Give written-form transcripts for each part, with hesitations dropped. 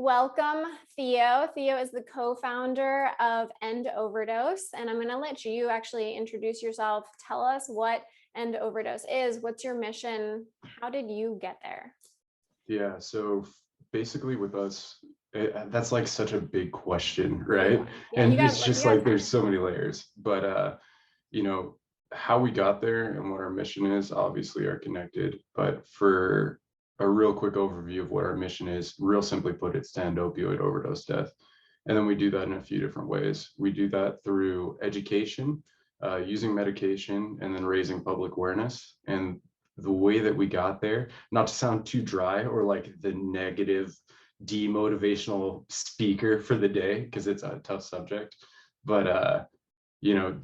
welcome Theo. Theo is the co-founder of End Overdose, and I'm going to let you actually introduce yourself. Tell us what End Overdose is. What's your mission? How did you get there? Yeah, so basically with us, that's like such a big question, right? Yeah, And it's just like there's so many layers, but how we got there and what our mission is obviously are connected. But for a real quick overview of what our mission is, real simply put, it's to end opioid overdose death. And then we do that in a few different ways. We do that through education, using medication, and then raising public awareness. And the way that we got there, not to sound too dry or like the negative demotivational speaker for the day, because it's a tough subject, but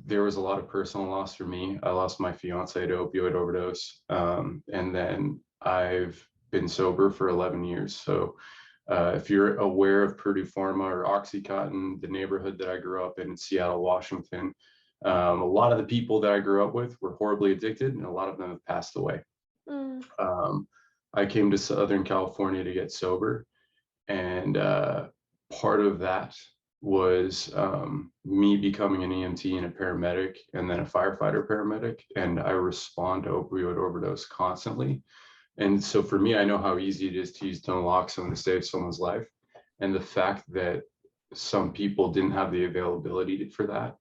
there was a lot of personal loss for me. I lost my fiance to opioid overdose, and then I've been sober for 11 years. So if you're aware of Purdue Pharma or Oxycontin, the neighborhood that I grew up in Seattle, Washington, a lot of the people that I grew up with were horribly addicted, and a lot of them have passed away. I came to Southern California to get sober, and part of that was me becoming an EMT and a paramedic, and then a firefighter paramedic, and I respond to opioid overdose constantly. And so for me, I know how easy it is to use Nalaxone to save someone's life, and the fact that some people didn't have the availability for that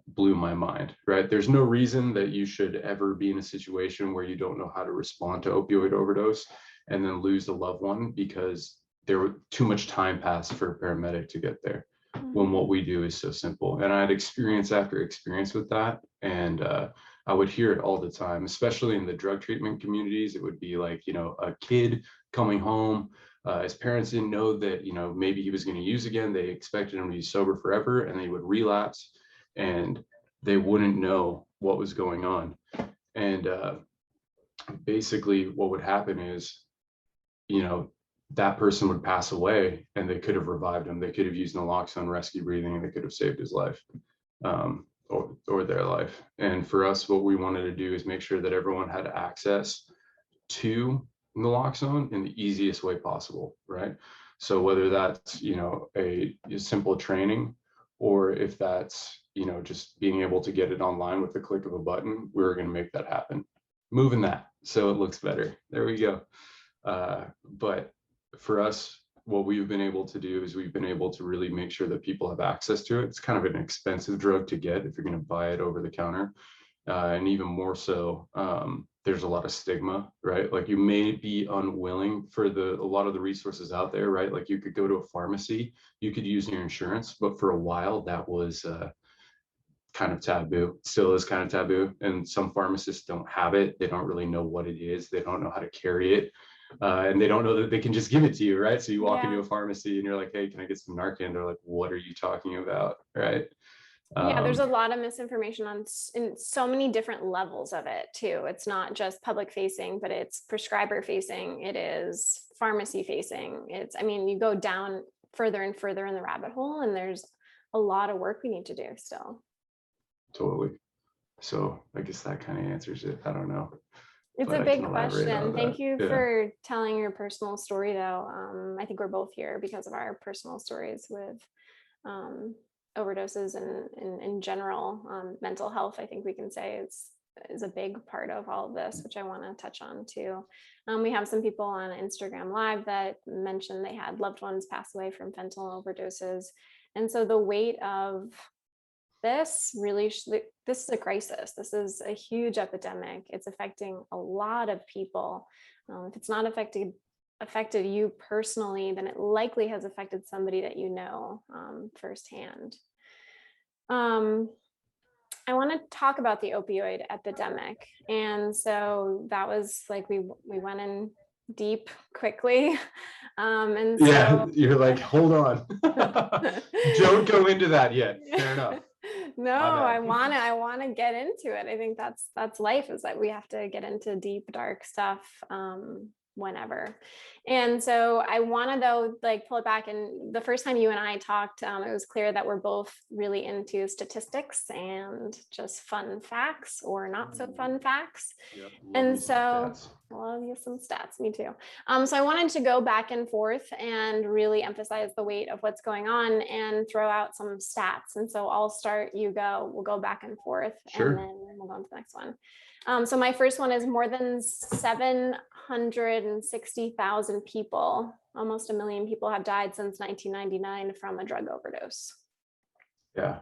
blew my mind, right? There's no reason that you should ever be in a situation where you don't know how to respond to opioid overdose and then lose a loved one because there were too much time passed for a paramedic to get there, when what we do is so simple. And I had experience after experience with that, and I would hear it all the time, especially in the drug treatment communities. It would be like, a kid coming home, his parents didn't know that, maybe he was going to use again. They expected him to be sober forever, and they would relapse, and they wouldn't know what was going on. And basically what would happen is, that person would pass away, and they could have revived him. They could have used naloxone rescue breathing, and they could have saved his life, or their life. And for us, what we wanted to do is make sure that everyone had access to naloxone in the easiest way possible, right? So whether that's, a simple training, or if that's, just being able to get it online with the click of a button, we were going to make that happen. Moving that so it looks better. There we go. But for us, what we've been able to do is we've been able to really make sure that people have access to it. It's kind of an expensive drug to get if you're going to buy it over the counter. And even more so, there's a lot of stigma, right? Like you may be unwilling for a lot of the resources out there, right? Like you could go to a pharmacy, you could use your insurance, but for a while that was kind of taboo, still is kind of taboo. And some pharmacists don't have it. They don't really know what it is. They don't know how to carry it. And they don't know that they can just give it to you, right? So you walk into a pharmacy and you're like, hey, can I get some Narcan? They're like, what are you talking about, right? Yeah, there's a lot of misinformation in so many different levels of it too. It's not just public facing, but it's prescriber facing. It is pharmacy facing. You go down further and further in the rabbit hole, and there's a lot of work we need to do still. Totally. So I guess that kind of answers it. I don't know. It's a big question. Thank you for telling your personal story, though. I think we're both here because of our personal stories with overdoses and in general. Mental health, I think we can say, is a big part of all of this, which I want to touch on too. We have some people on Instagram Live that mentioned they had loved ones pass away from fentanyl overdoses. And so the weight of this is a crisis. This is a huge epidemic. It's affecting a lot of people. If it's not affected you personally, then it likely has affected somebody that you know firsthand. I want to talk about the opioid epidemic. And so that was like, we went in deep quickly. And so, yeah, you're like, hold on. Don't go into that yet. Fair enough. No, I want to get into it. I think that's life, is that we have to get into deep, dark stuff. whenever. And so I want to, though, like pull it back. And the first time you and I talked, it was clear that we're both really into statistics and just fun facts or not so fun facts. Yep, love And me some so stats. I love you some stats, me too. So I wanted to go back and forth and really emphasize the weight of what's going on and throw out some stats. And so I'll start, you go, we'll go back and forth, Sure. and then we'll go on to the next one. So my first one is more than 760,000 people, almost 1 million people, have died since 1999 from a drug overdose. Yeah,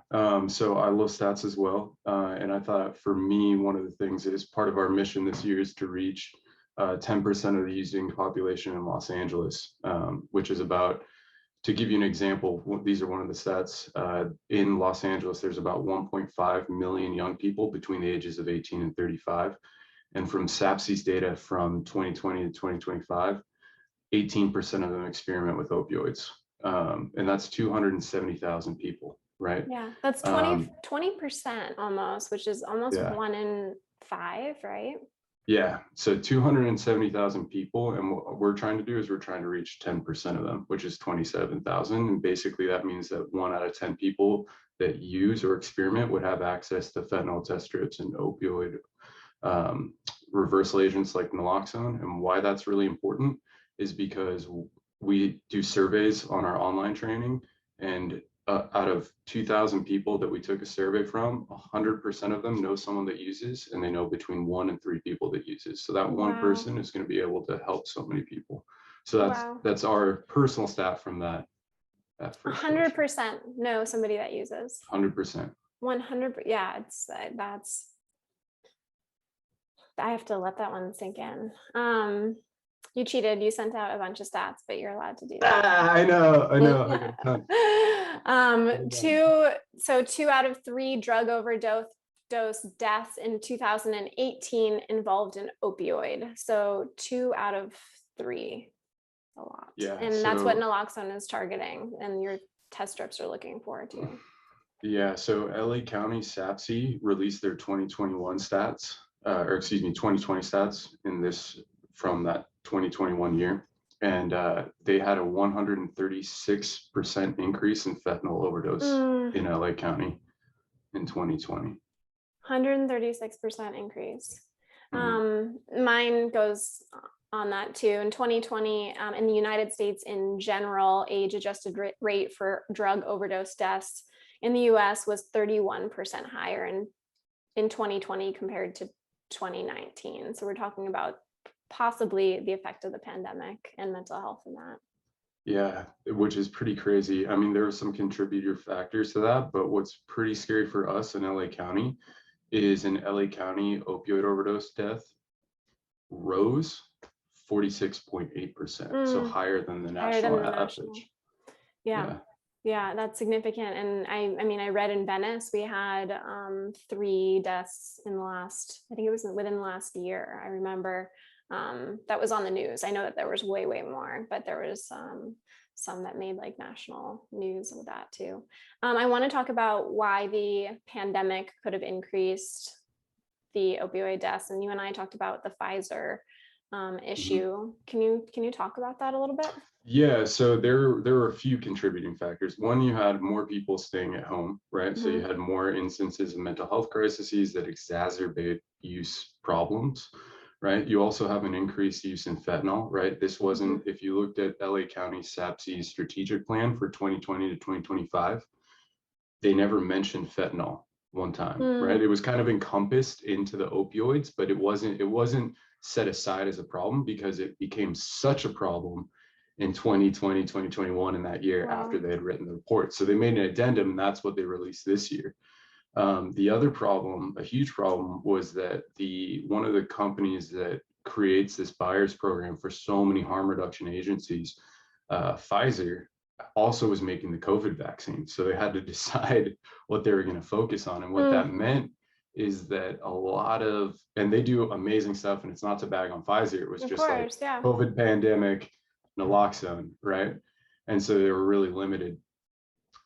so I love stats as well. And I thought for me, one of the things is part of our mission this year is to reach 10% of the using population in Los Angeles, which is about, to give you an example, these are one of the stats. In Los Angeles, there's about 1.5 million young people between the ages of 18 and 35. And from SAPSI's data from 2020 to 2025, 18% of them experiment with opioids. And that's 270,000 people, right? Yeah, that's 20% almost, which is almost 1 in 5, right? Yeah, so 270,000 people, and what we're trying to do is we're trying to reach 10% of them, which is 27,000. And basically that means that 1 out of 10 people that use or experiment would have access to fentanyl test strips and opioid reversal agents like naloxone. And why that's really important is because we do surveys on our online training, and out of 2,000 people that we took a survey from, 100% of them know someone that uses, and they know between 1 and 3 people that uses. So that one person is going to be able to help so many people. So that's our personal stat from that. 100% know somebody that uses. 100%. 100. Yeah, it's that's. I have to let that one sink in. You cheated. You sent out a bunch of stats, but you're allowed to do that. I know. I got a ton. 2 out of 3 drug overdose deaths in 2018 involved an opioid. So 2 out of 3, a lot. Yeah, and that's what naloxone is targeting, and your test strips are looking for too. Yeah, so LA County SAPSI released their 2021 stats, 2020 stats in this from that 2021 year. And they had a 136% increase in fentanyl overdose in LA County in 2020. 136% increase. Mine goes on that too. In 2020, in the United States in general, age-adjusted rate for drug overdose deaths in the US was 31% higher in 2020 compared to 2019. So we're talking about possibly the effect of the pandemic and mental health in that. Yeah, which is pretty crazy. I mean, there are some contributor factors to that, but what's pretty scary for us in LA County is in LA County, opioid overdose death rose 46.8%, so higher than the national average. Yeah, that's significant. And I mean, I read in Venice, we had 3 deaths in the last, I think it was within the last year. I remember that was on the news. I know that there was way more, but there was some that made like national news with that too. I want to talk about why the pandemic could have increased the opioid deaths. And you and I talked about the Pfizer issue. Can you talk about that a little bit? Yeah, so there were a few contributing factors. One, you had more people staying at home, right? So you had more instances of mental health crises that exacerbate use problems, right? You also have an increased use in fentanyl, right? This wasn't, if you looked at LA County SAPSI's strategic plan for 2020 to 2025, they never mentioned fentanyl one time, right? It was kind of encompassed into the opioids, but it wasn't set aside as a problem because it became such a problem in 2020, 2021, in that year after they had written the report. So they made an addendum, and that's what they released this year. The other problem, a huge problem, was that one of the companies that creates this buyers program for so many harm reduction agencies, Pfizer, also was making the COVID vaccine. So they had to decide what they were going to focus on. And what that meant is that a lot of, and they do amazing stuff, and it's not to bag on Pfizer, it was just like COVID pandemic, naloxone, right? And so they were really limited.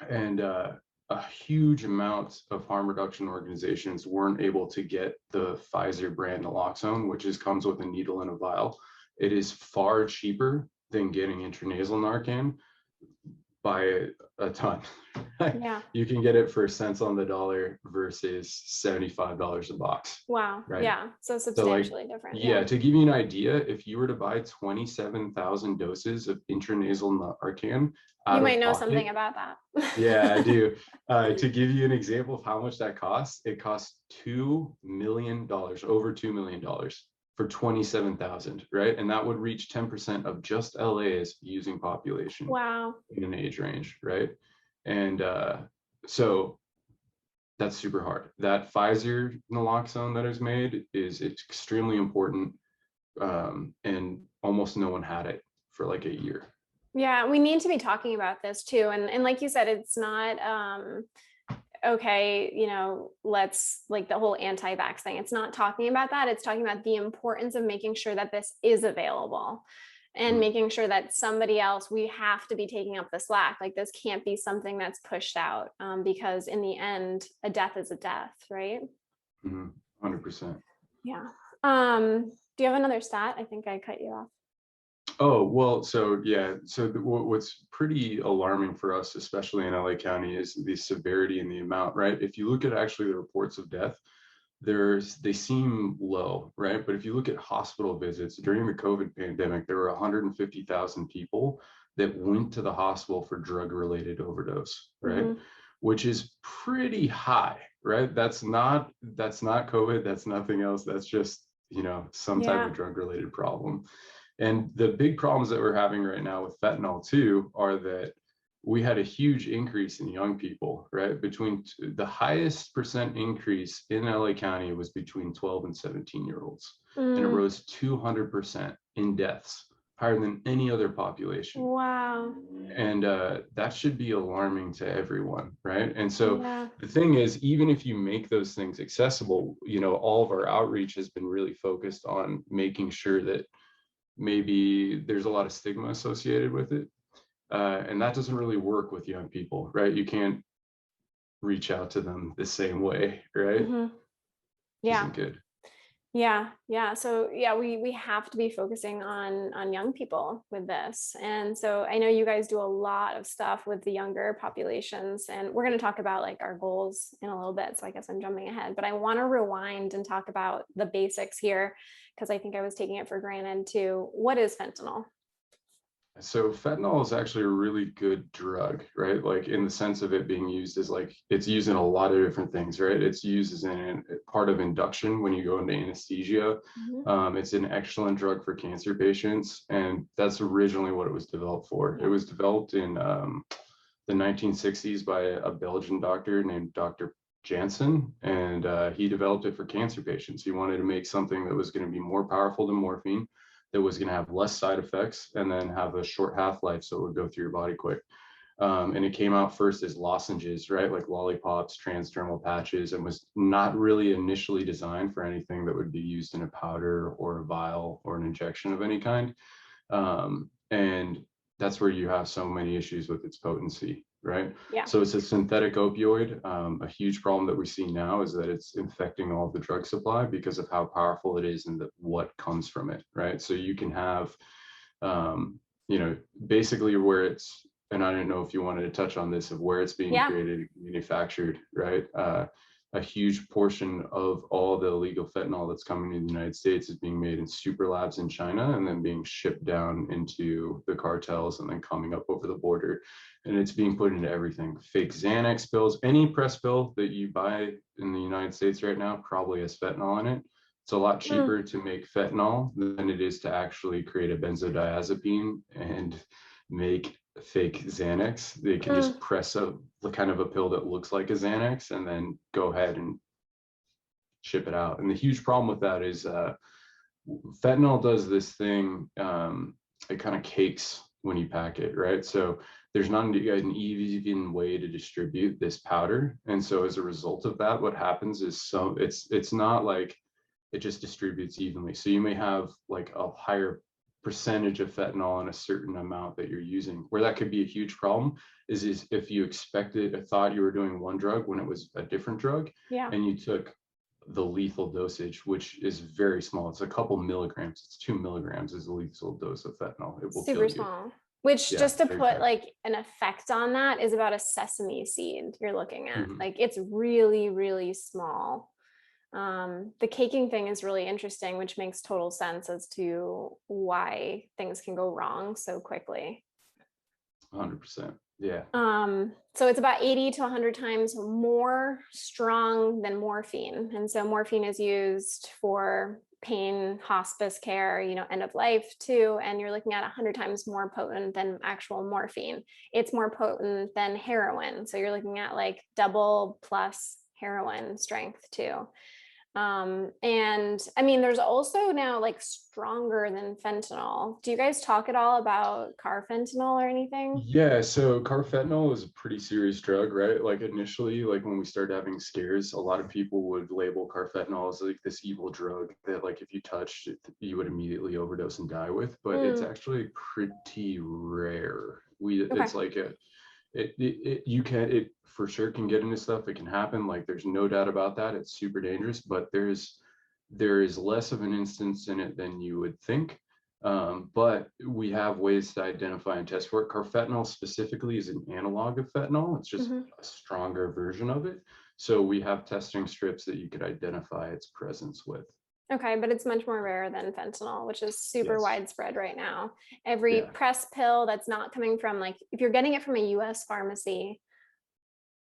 And a huge amount of harm reduction organizations weren't able to get the Pfizer brand naloxone, which comes with a needle and a vial. it is far cheaper than getting intranasal Narcan by a ton. Yeah. You can get it for cents on the dollar versus $75 a box. Wow. Right. Yeah. So So like, substantially different. yeah, to give you an idea, if you were to buy 27,000 doses of intranasal Narcan You out might of know something pocket, about that. yeah, I do. To give you an example of how much that costs, it costs $2 million, over $2 million for 27,000, right? And that would reach 10% of just LA's using population Wow. in an age range, right? And so that's super hard. That Pfizer naloxone that is made is extremely important, and almost no one had it for like a year. Yeah, we need to be talking about this too. And like you said, it's not okay, let's like the whole anti-vax thing. It's not talking about that. It's talking about the importance of making sure that this is available and making sure that somebody else, we have to be taking up the slack. Like this can't be something that's pushed out, because in the end, a death is a death, right? 100%. Yeah. Do you have another stat? I think I cut you off. Oh, well, so yeah, so what's pretty alarming for us, especially in LA County, is the severity and the amount, right? If you look at actually the reports of death, they seem low, right? But if you look at hospital visits during the COVID pandemic, there were 150,000 people that went to the hospital for drug-related overdose, right? Mm-hmm. Which is pretty high, right? That's not COVID, that's nothing else. That's just, some type of drug-related problem. And the big problems that we're having right now with fentanyl too are that we had a huge increase in young people, right? Between the highest percent increase in LA County was between 12 and 17-year-olds. And it rose 200% in deaths, higher than any other population. Wow. And that should be alarming to everyone, right? And so the thing is, even if you make those things accessible, all of our outreach has been really focused on making sure that maybe there's a lot of stigma associated with it. And that doesn't really work with young people, right? You can't reach out to them the same way, right? Mm-hmm. Yeah. Isn't good. Yeah. So yeah, we have to be focusing on young people with this. And so I know you guys do a lot of stuff with the younger populations, and we're going to talk about like our goals in a little bit. So I guess I'm jumping ahead, but I want to rewind and talk about the basics here, because I think I was taking it for granted too. What is fentanyl? So fentanyl is actually a really good drug, right? Like in the sense of it being used as like, it's used in a lot of different things, right? It's used as a part of induction when you go into anesthesia. It's an excellent drug for cancer patients. And that's originally what it was developed for. It was developed in the 1960s by a Belgian doctor named Dr. Janssen, and he developed it for cancer patients. He wanted to make something that was going to be more powerful than morphine, that was going to have less side effects, and then have a short half-life so it would go through your body quick. And it came out first as lozenges, right? Like lollipops, transdermal patches, and was not really initially designed for anything that would be used in a powder or a vial or an injection of any kind. And that's where you have so many issues with its potency, right? Yeah. So it's a synthetic opioid. A huge problem that we see now is that it's infecting all of the drug supply because of how powerful it is and what comes from it, right? So you can have, basically where it's, and I don't know if you wanted to touch on this, of where it's being created and manufactured, right? A huge portion of all the illegal fentanyl that's coming to the United States is being made in super labs in China and then being shipped down into the cartels and then coming up over the border. And it's being put into everything. Fake Xanax pills, any press pill that you buy in the United States right now probably has fentanyl in it. It's a lot cheaper to make fentanyl than it is to actually create a benzodiazepine and make fake Xanax. They can just press a kind of a pill that looks like a Xanax and then go ahead and ship it out. And the huge problem with that is fentanyl does this thing, it kind of cakes when you pack it, right? So there's not an even way to distribute this powder. And so as a result of that, what happens is it's not like it just distributes evenly. So you may have like a higher percentage of fentanyl in a certain amount that you're using. Where that could be a huge problem is if you thought you were doing one drug when it was a different drug, and you took the lethal dosage, which is very small. It's a couple milligrams. It's 2 milligrams is the lethal dose of fentanyl. It will kill Super you. small. Which, Yeah, just to very put tiny. like an effect on that, is about a sesame seed you're looking at. Mhm. Like it's really, really small. The caking thing is really interesting, which makes total sense as to why things can go wrong so quickly. 100%. Yeah. So it's about 80 to 100 times more strong than morphine. And so morphine is used for pain, hospice care, end of life too. And you're looking at 100 times more potent than actual morphine. It's more potent than heroin. So you're looking at like double plus heroin strength too. And I mean, there's also now like stronger than fentanyl. Do you guys talk at all about carfentanil or anything? Yeah, so carfentanil is a pretty serious drug, right? Like initially, like when we started having scares, a lot of people would label carfentanil as like this evil drug that like if you touched it, you would immediately overdose and die with, but it's Mm, actually pretty rare. okay. It's like you can, it for sure can get into stuff. It can happen. Like there's no doubt about that. It's super dangerous, but there is less of an instance in it than you would think. But we have ways to identify and test for it. Carfentanil specifically is an analog of fentanyl. It's just Mhm. a stronger version of it. So we have testing strips that you could identify its presence with. Okay, but it's much more rare than fentanyl, which is super Yes. widespread right now. Every Yeah. press pill that's not coming from, like, if you're getting it from a US pharmacy,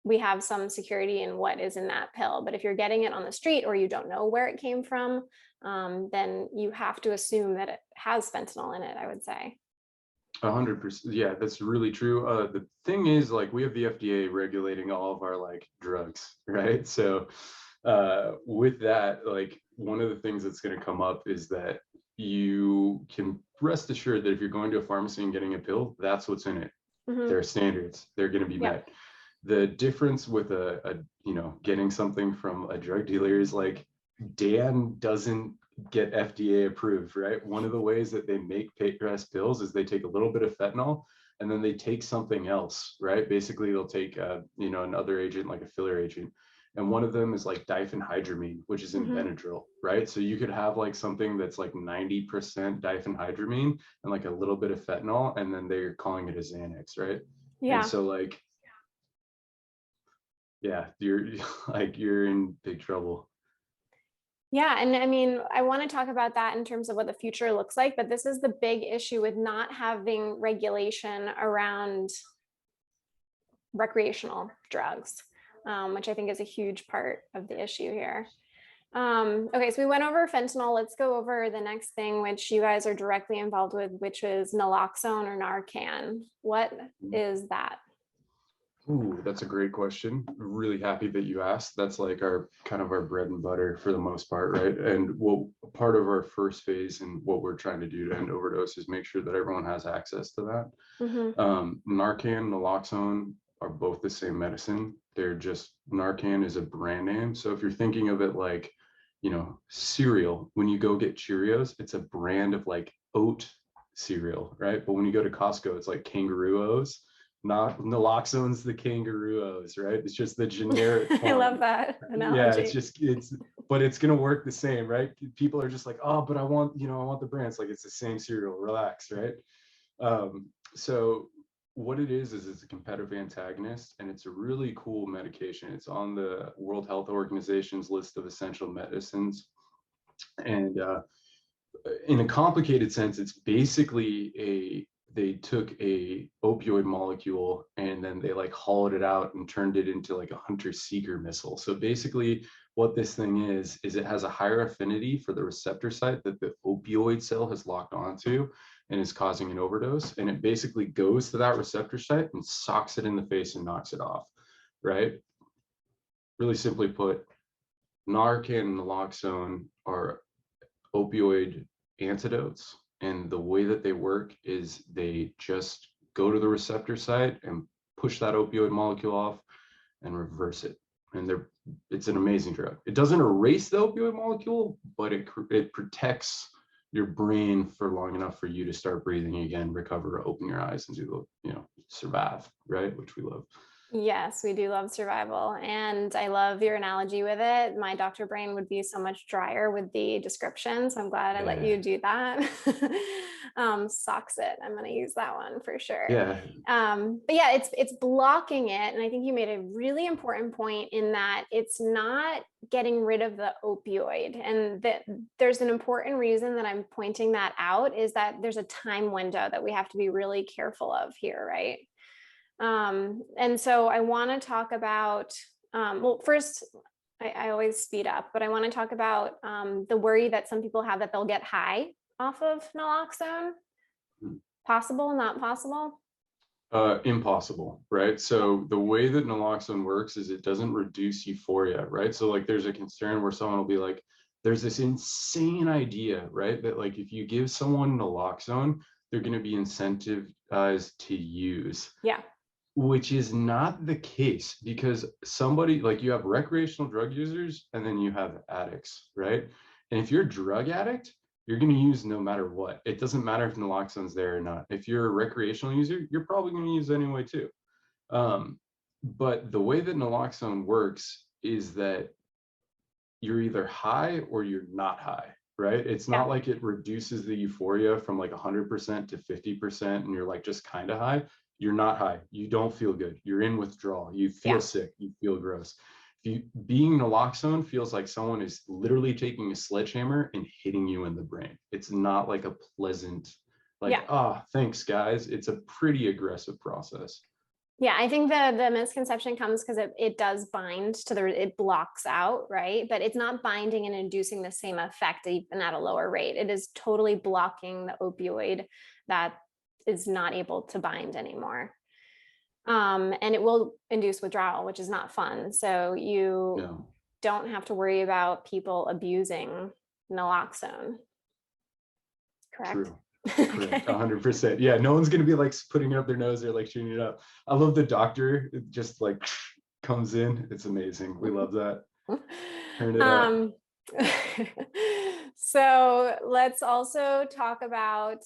we have some security in what is in that pill. But if you're getting it on the street or you don't know where it came from, then you have to assume that it has fentanyl in it, I would say. 100%. Yeah, that's really true. The thing is, like, we have the FDA regulating all of our like drugs, right? So, with that, like, one of the things that's going to come up is that you can rest assured that if you're going to a pharmacy and getting a pill, that's what's in it. There Hmm. are standards. They're going to be Yep. met. The difference with getting something from a drug dealer is like Dan doesn't get FDA approved, right? One of the ways that they make press pills is they take a little bit of fentanyl and then they take something else, right? Basically, they'll take another agent like a filler agent, and one of them is like diphenhydramine, which is in Hmm. Benadryl, right? So you could have like something that's like 90% diphenhydramine and like a little bit of fentanyl, and then they're calling it a Xanax, right? And Yeah. so like yeah, you're like you're in big trouble. Yeah. And I mean, I want to talk about that in terms of what the future looks like, but this is the big issue with not having regulation around recreational drugs, which I think is a huge part of the issue here. Okay, so we went over fentanyl. Let's go over the next thing, which you guys are directly involved with, which is naloxone or Narcan. What is that? Ooh, that's a great question. Really happy that you asked. That's like our kind of our bread and butter for the most part, right? And what part of our first phase and what we're trying to do to end overdose is make sure that everyone has access to that. Mm-hmm. Narcan, naloxone are both the same medicine. They're just Narcan is a brand name. So if you're thinking of it like, cereal, when you go get Cheerios, it's a brand of like oat cereal, right? But when you go to Costco, it's like Kangaroo O's. Not naloxone's the Kangaroo O's, right? It's just the generic I love form. that Yeah, analogy. but it's gonna work the same, right? People are just like, oh, but I want the brand. It's like it's the same cereal. Relax, right? So what it is it's a competitive antagonist, and it's a really cool medication. It's on the World Health Organization's list of essential medicines. And in a complicated sense, it's basically they took a opioid molecule and then they like hollowed it out and turned it into like a hunter-seeker missile. So basically what this thing is it has a higher affinity for the receptor site that the opioid cell has locked onto and is causing an overdose. And it basically goes to that receptor site and socks it in the face and knocks it off, right? Really simply put, Narcan and naloxone are opioid antidotes. And the way that they work is they just go to the receptor site and push that opioid molecule off and reverse it. And it's an amazing drug. It doesn't erase the opioid molecule, but it protects your brain for long enough for you to start breathing again, recover, open your eyes, and do survive, right? Which we love. Yes, we do love survival. And I love your analogy with it. My doctor brain would be so much drier with the description. So I'm glad I let Yeah. you do that. Socks it. I'm going to use that one for sure. Yeah. But yeah, it's blocking it. And I think you made a really important point in that it's not getting rid of the opioid. And that there's an important reason that I'm pointing that out is that there's a time window that we have to be really careful of here, right? And so I want to talk about, well, first, I always speed up, but I want to talk about the worry that some people have that they'll get high off of naloxone. Possible, not possible? Impossible, right? So the way that naloxone works is it doesn't reduce euphoria, right? So like there's a concern where someone will be like, there's this insane idea, right? That like if you give someone naloxone, they're going to be incentivized to use, Yeah. which is not the case because somebody like you have recreational drug users and then you have addicts, right? And if you're a drug addict, you're going to use no matter what. It doesn't matter if naloxone's there or not. If you're a recreational user, you're probably going to use anyway too. But the way that naloxone works is that you're either high or you're not high, right? It's Yeah. not like it reduces the euphoria from like 100% to 50% and you're like just kind of high. You're not high. You don't feel good. You're in withdrawal. You feel Yeah. sick. You feel gross. Being naloxone feels like someone is literally taking a sledgehammer and hitting you in the brain. It's not like a pleasant, like, Yeah. thanks, guys. It's a pretty aggressive process. Yeah, I think the misconception comes because it does bind to the it blocks out, right? But it's not binding and inducing the same effect even at a lower rate. It is totally blocking the opioid that is not able to bind anymore. And it will induce withdrawal, which is not fun. So you No, don't have to worry about people abusing naloxone, correct? true. Correct, Okay. 100%. Yeah, no one's gonna be like putting it up their nose or like shooting it up. I love the doctor. It just like comes in. It's amazing. We love that. Turn it up. um, so let's also talk about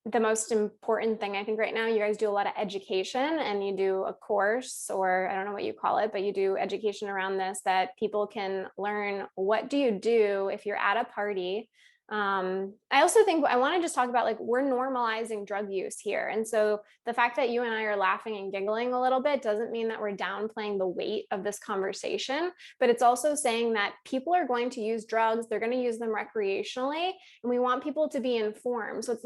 the most important thing. I think right now you guys do a lot of education and you do a course, or I don't know what you call it, but you do education around this that people can learn. What do you do if you're at a party? I also think I want to just talk about like we're normalizing drug use here. And so the fact that you and I are laughing and giggling a little bit doesn't mean that we're downplaying the weight of this conversation, but it's also saying that people are going to use drugs, they're going to use them recreationally, and we want people to be informed. So it's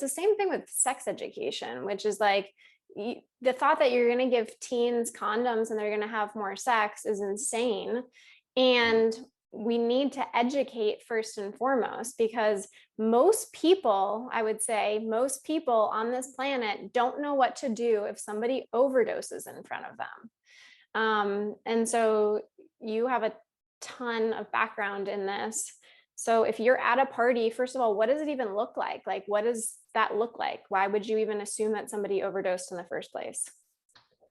the same thing with sex education, which is like the thought that you're going to give teens condoms and they're going to have more sex is insane. And we need to educate first and foremost because most people, I would say, most people on this planet don't know what to do if somebody overdoses in front of them. And so you have a ton of background in this. So if you're at a party, first of all, what does it even look like? Like, what does that look like? Why would you even assume that somebody overdosed in the first place?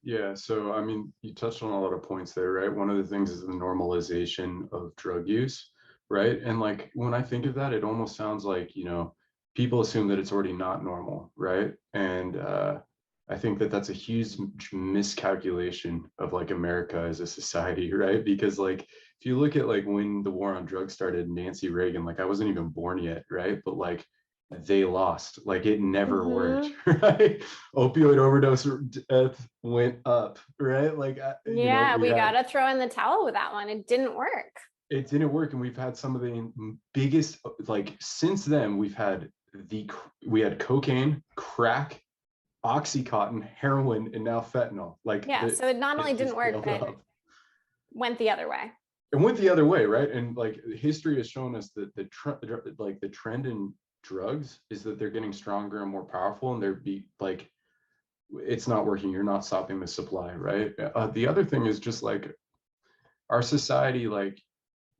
Yeah, so I mean, you touched on a lot of points there, right? One of the things is the normalization of drug use, right? And like when I think of that, it almost sounds like, people assume that it's already not normal, right? And I think that that's a huge miscalculation of like America as a society, right? Because like if you look at like when the war on drugs started, Nancy Reagan, like I wasn't even born yet, right? But like they lost, like it never worked, Mm-hmm. right? Opioid overdose death went up, right? Like Yeah, we we had, got to throw in the towel with that one. It didn't work. it didn't work, and we've had some of the biggest, like since then we had cocaine, crack, oxycontin, heroin, and now fentanyl. Like Yeah, so it not only it didn't just work, scaled but it up. went the other way. It went the other way, right? And like history has shown us that the trend in drugs is that they're getting stronger and more powerful, and it's not working. You're not stopping the supply, right? The other thing is just like our society, like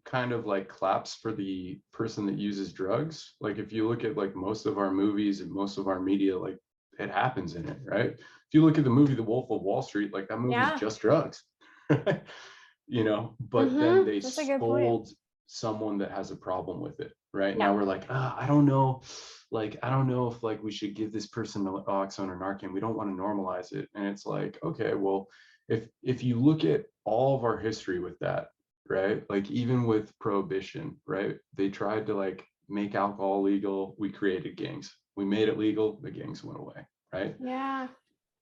kind of like claps for the person that uses drugs. Like if you look at like most of our movies and most of our media, like it happens in it, right? If you look at the movie The Wolf of Wall Street, like that movie's Yeah. just drugs, but then they That's a good point. sold someone that has a problem with it, right? Yeah. Now we're like, I don't know. like, I don't know if like we should give this person Naloxone or Narcan. We don't want to normalize it. And it's like, okay, well, if you look at all of our history with that, right? Like even with prohibition, right? They tried to like make alcohol legal. We created gangs. We made it legal. The gangs went away, right? Yeah.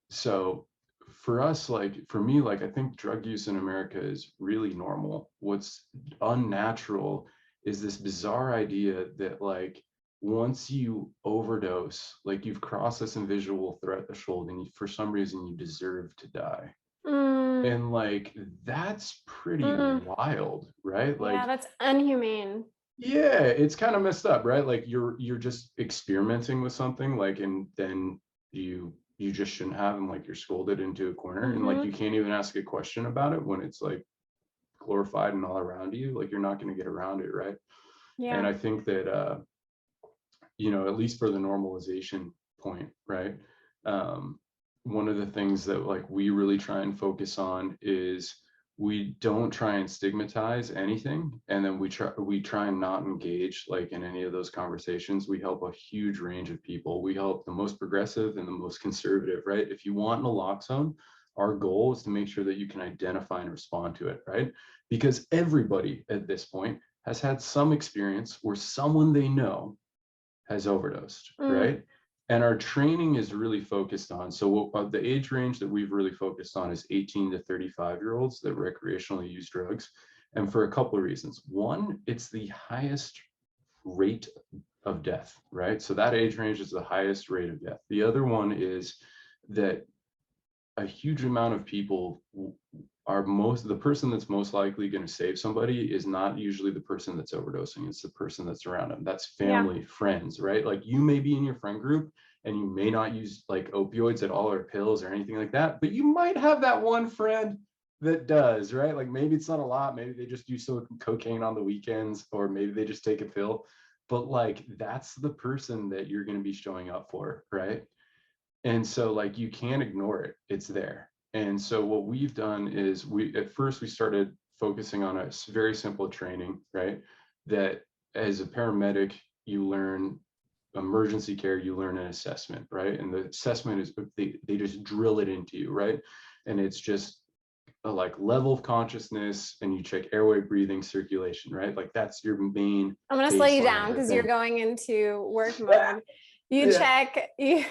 So for us, like for me, like I think drug use in America is really normal. What's unnatural is this bizarre idea that like once you overdose, like you've crossed this invisible threshold and you, for some reason you deserve to die. Mm, And like that's pretty mm. wild, right? Yeah, Like that's inhumane. yeah, it's kind of messed up, right? Like you're just experimenting with something, like, and then you just shouldn't have, and like you're scolded into a corner, and like Hmm. you can't even ask a question about it when it's like glorified and all around you. Like you're not going to get around it, right? And Yeah. I think that you know, at least for the normalization point, right? Um, one of the things that like we really try and focus on is we don't try and stigmatize anything, and then we try and not engage like in any of those conversations. We help a huge range of people. We help the most progressive and the most conservative, right? If you want naloxone, our goal is to make sure that you can identify and respond to it, right? Because everybody at this point has had some experience where someone they know has overdosed, Mm, right? And our training is really focused on, so the age range that we've really focused on is 18 to 35-year-olds that recreationally use drugs. And for a couple of reasons. One, it's the highest rate of death, right? So that age range is the highest rate of death. The other one is that a huge amount of people are the person that's most likely going to save somebody is not usually the person that's overdosing. It's the person that's around them. That's yeah. family, friends, right? Like you may be in your friend group and you may not use like opioids at all or pills or anything like that, but you might have that one friend that does, right? Like maybe it's not a lot, maybe they just do some cocaine on the weekends, or maybe they just take a pill, but like that's the person that you're going to be showing up for, right? And so like you can't ignore it, it's there. And so what we've done is we at first we started focusing on a very simple training, right? That as a paramedic, you learn emergency care, you learn an assessment, right? And the assessment is they just drill it into you, right? And it's just a like level of consciousness, and you check airway, breathing, circulation, right? Like that's your main I'm gonna slow you down baseline because you're thing. going into work mode. You Yeah. check you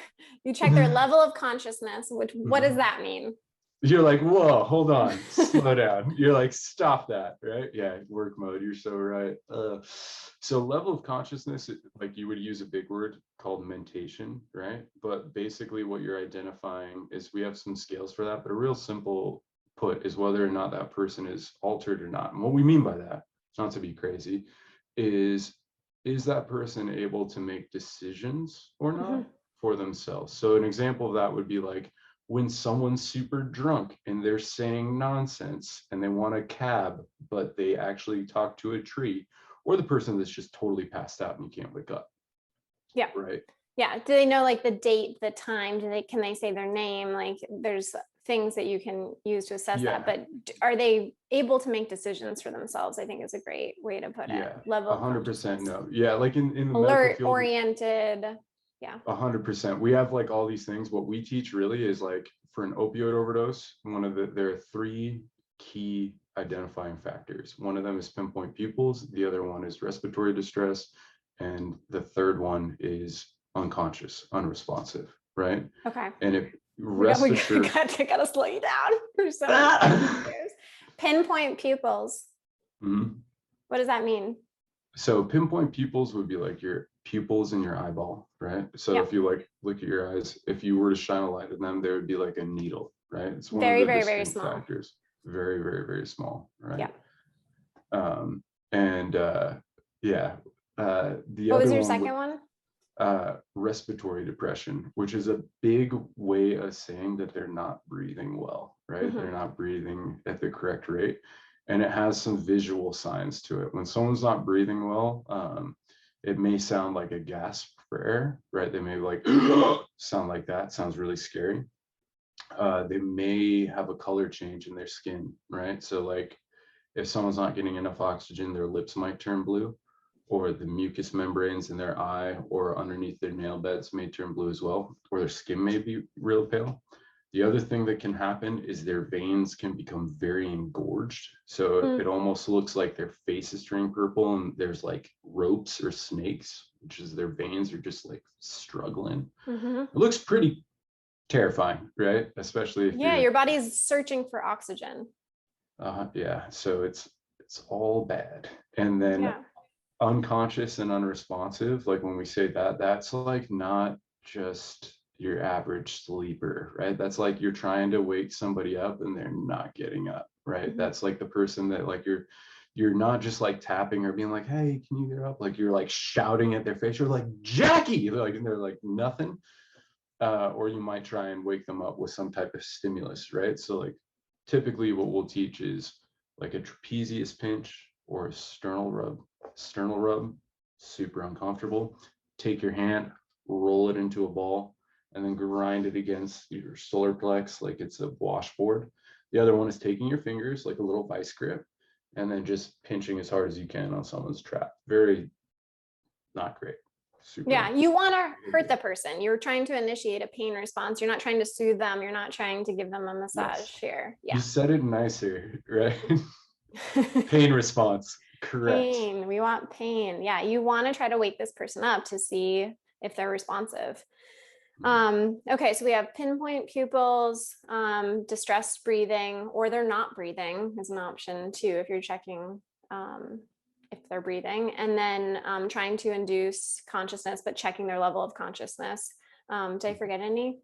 you check their level of consciousness, which what does that mean? You're like, whoa, hold on, slow down. You're like, stop that, right? Yeah, work mode. You're so right. So level of consciousness, like you would use a big word called mentation, right? But basically what you're identifying is we have some scales for that, but a real simple put is whether or not that person is altered or not. And what we mean by that, not to be crazy, is that person able to make decisions or not Mhm. for themselves? So an example of that would be like, when someone's super drunk and they're saying nonsense and they want a cab, but they actually talk to a tree, or the person that's just totally passed out and you can't wake up, Yeah. right? Yeah. Do they know like the date, the time? Can they say their name? Like there's things that you can use to assess that, Yeah, but are they able to make decisions for themselves? I think is a great way to put it. yeah, Level of 100% consciousness. no. Yeah, like in the medical Alert field, oriented. Yeah. 100%. We have like all these things. What we teach really is like for an opioid overdose, there are three key identifying factors. One of them is pinpoint pupils, the other one is respiratory distress, and the third one is unconscious, unresponsive, right? Okay. And if We got rest we assured, gotta slow you down. There's so many factors. Pinpoint pupils. Mhm. What does that mean? So pinpoint pupils would be like your pupils in your eyeball, right? So Yeah. if you like look at your eyes, if you were to shine a light in them, there would be like a needle, right? It's one of Very, the very, very distinct small. factors. Very, very, very small, right? Yeah. And yeah, the What was other your one would second one? respiratory depression, which is a big way of saying that they're not breathing well, right? Hmm. They're not breathing at the correct rate. And it has some visual signs to it. When someone's not breathing well, it may sound like a gasp for air, right? They may like sound like that, sounds really scary. They may have a color change in their skin, right? So like if someone's not getting enough oxygen, their lips might turn blue. or the mucous membranes in their eye or underneath their nail beds may turn blue as well, or their skin may be real pale. The other thing that can happen is their veins can become very engorged. So it almost looks like their face is turning purple and there's like ropes or snakes, which is their veins are just like struggling. It looks pretty terrifying, right? Especially if Yeah, your body's searching for oxygen. yeah, so it's all bad. And then unconscious and unresponsive, like when we say that, that's like not just your average sleeper, right? That's like you're trying to wake somebody up and they're not getting up, right? That's like the person that like you're not just like tapping or being like, hey, can you get up? Like you're like shouting at their face, you're like, Jackie, like, and they're like nothing. Or you might try and wake them up with some type of stimulus, right? So like typically what we'll teach is like a trapezius pinch or a sternal rub. Sternal rub, super uncomfortable. Take your hand, roll it into a ball, and then grind it against your solar plex like it's a washboard. The other one is taking your fingers like a little vice grip and then just pinching as hard as you can on someone's trap. Very not great. Super. Yeah, you want to hurt the person. You're trying to initiate a pain response. You're not trying to soothe them. You're not trying to give them a massage here. Yeah. You said it nicer, right? Pain response. Correct. Pain. We want pain. Yeah, you want to try to wake this person up to see if they're responsive. Okay, so we have pinpoint pupils, distressed breathing, or they're not breathing is an option too if you're checking if they're breathing, and then trying to induce consciousness, but checking their level of consciousness. Did I forget any?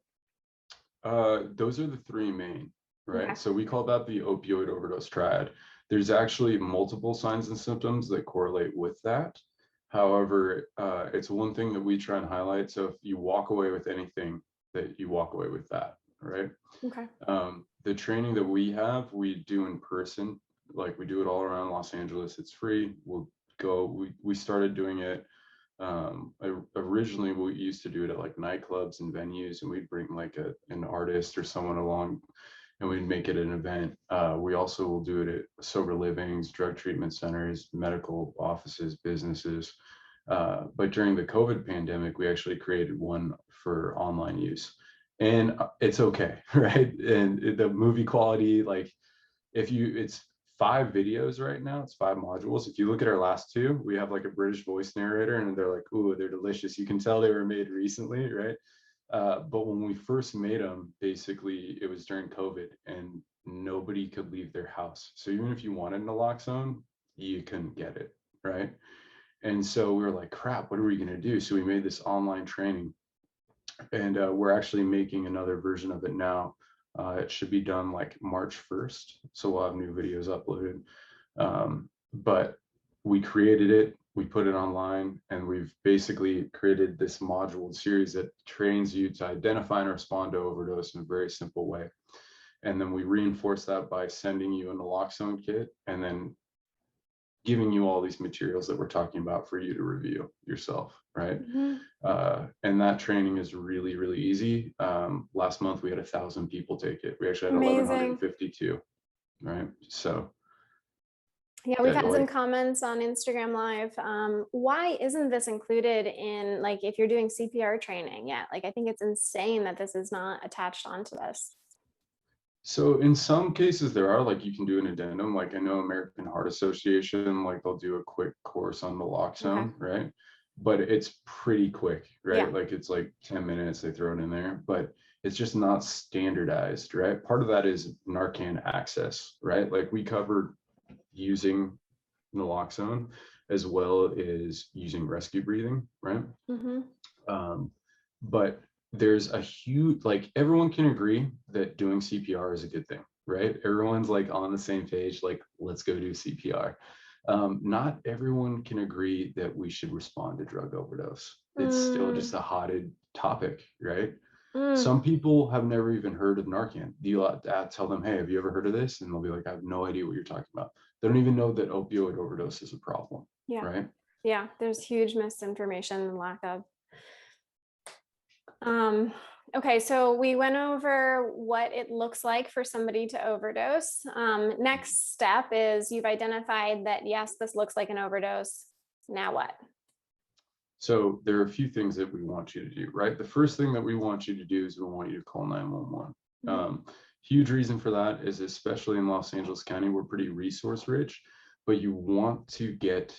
Those are the three main, right? Okay. So we call that the opioid overdose triad. There's actually multiple signs and symptoms that correlate with that. However, it's one thing that we try and highlight. So if you walk away with anything, that you walk away with that, right? Okay. The training that we have, we do in person. Like we do it all around Los Angeles. It's free. We'll go. We started doing it. Originally, we used to do it at like nightclubs and venues, and we'd bring like an artist or someone along, and we'd make it an event. We also will do it at sober livings, drug treatment centers, medical offices, businesses. But during the COVID pandemic, we actually created one for online use, and it's okay, right? And the movie quality, like it's 5 videos right now. It's 5 modules. If you look at our last 2, we have like a British voice narrator, and they're like, "Ooh, they're delicious." You can tell they were made recently, right? But when we first made them, basically it was during COVID, and nobody could leave their house. So even if you wanted naloxone, you couldn't get it, right? And so we were like, "Crap, what are we gonna do?" So we made this online training, and we're actually making another version of it now. It should be done like March 1st. So we'll have new videos uploaded. But we created it, we put it online, and we've basically created this module series that trains you to identify and respond to overdose in a very simple way. And then we reinforce that by sending you a naloxone kit and then giving you all these materials that we're talking about for you to review yourself, right? And that training is really, really easy. Last month we had 1,000 people take it. We actually had 1,152, right? So yeah, we've had some comments on Instagram Live. Why isn't this included in, like, if you're doing CPR training? Yeah, like, I think it's insane that this is not attached onto this. So in some cases there are, like, you can do an addendum. Like I know American Heart Association, like they'll do a quick course on naloxone, right? But it's pretty quick, right? Yeah. Like it's like 10 minutes, they throw it in there, but it's just not standardized, right? Part of that is Narcan access, right? Like we covered using naloxone as well as using rescue breathing, right? But there's a huge, like everyone can agree that doing CPR is a good thing, right? Everyone's like on the same page, like let's go do CPR. Not everyone can agree that we should respond to drug overdose. It's still just a hotted topic, right? Some people have never even heard of Narcan. You tell them, hey, have you ever heard of this? And they'll be like, I have no idea what you're talking about. They don't even know that opioid overdose is a problem, right? Yeah, there's huge misinformation and lack of. Okay, so we went over what it looks like for somebody to overdose. Next step is you've identified that, yes, this looks like an overdose. Now what? So there are a few things that we want you to do, right? The first thing that we want you to do is we want you to call 911. Huge reason for that is, especially in Los Angeles County, we're pretty resource rich, but you want to get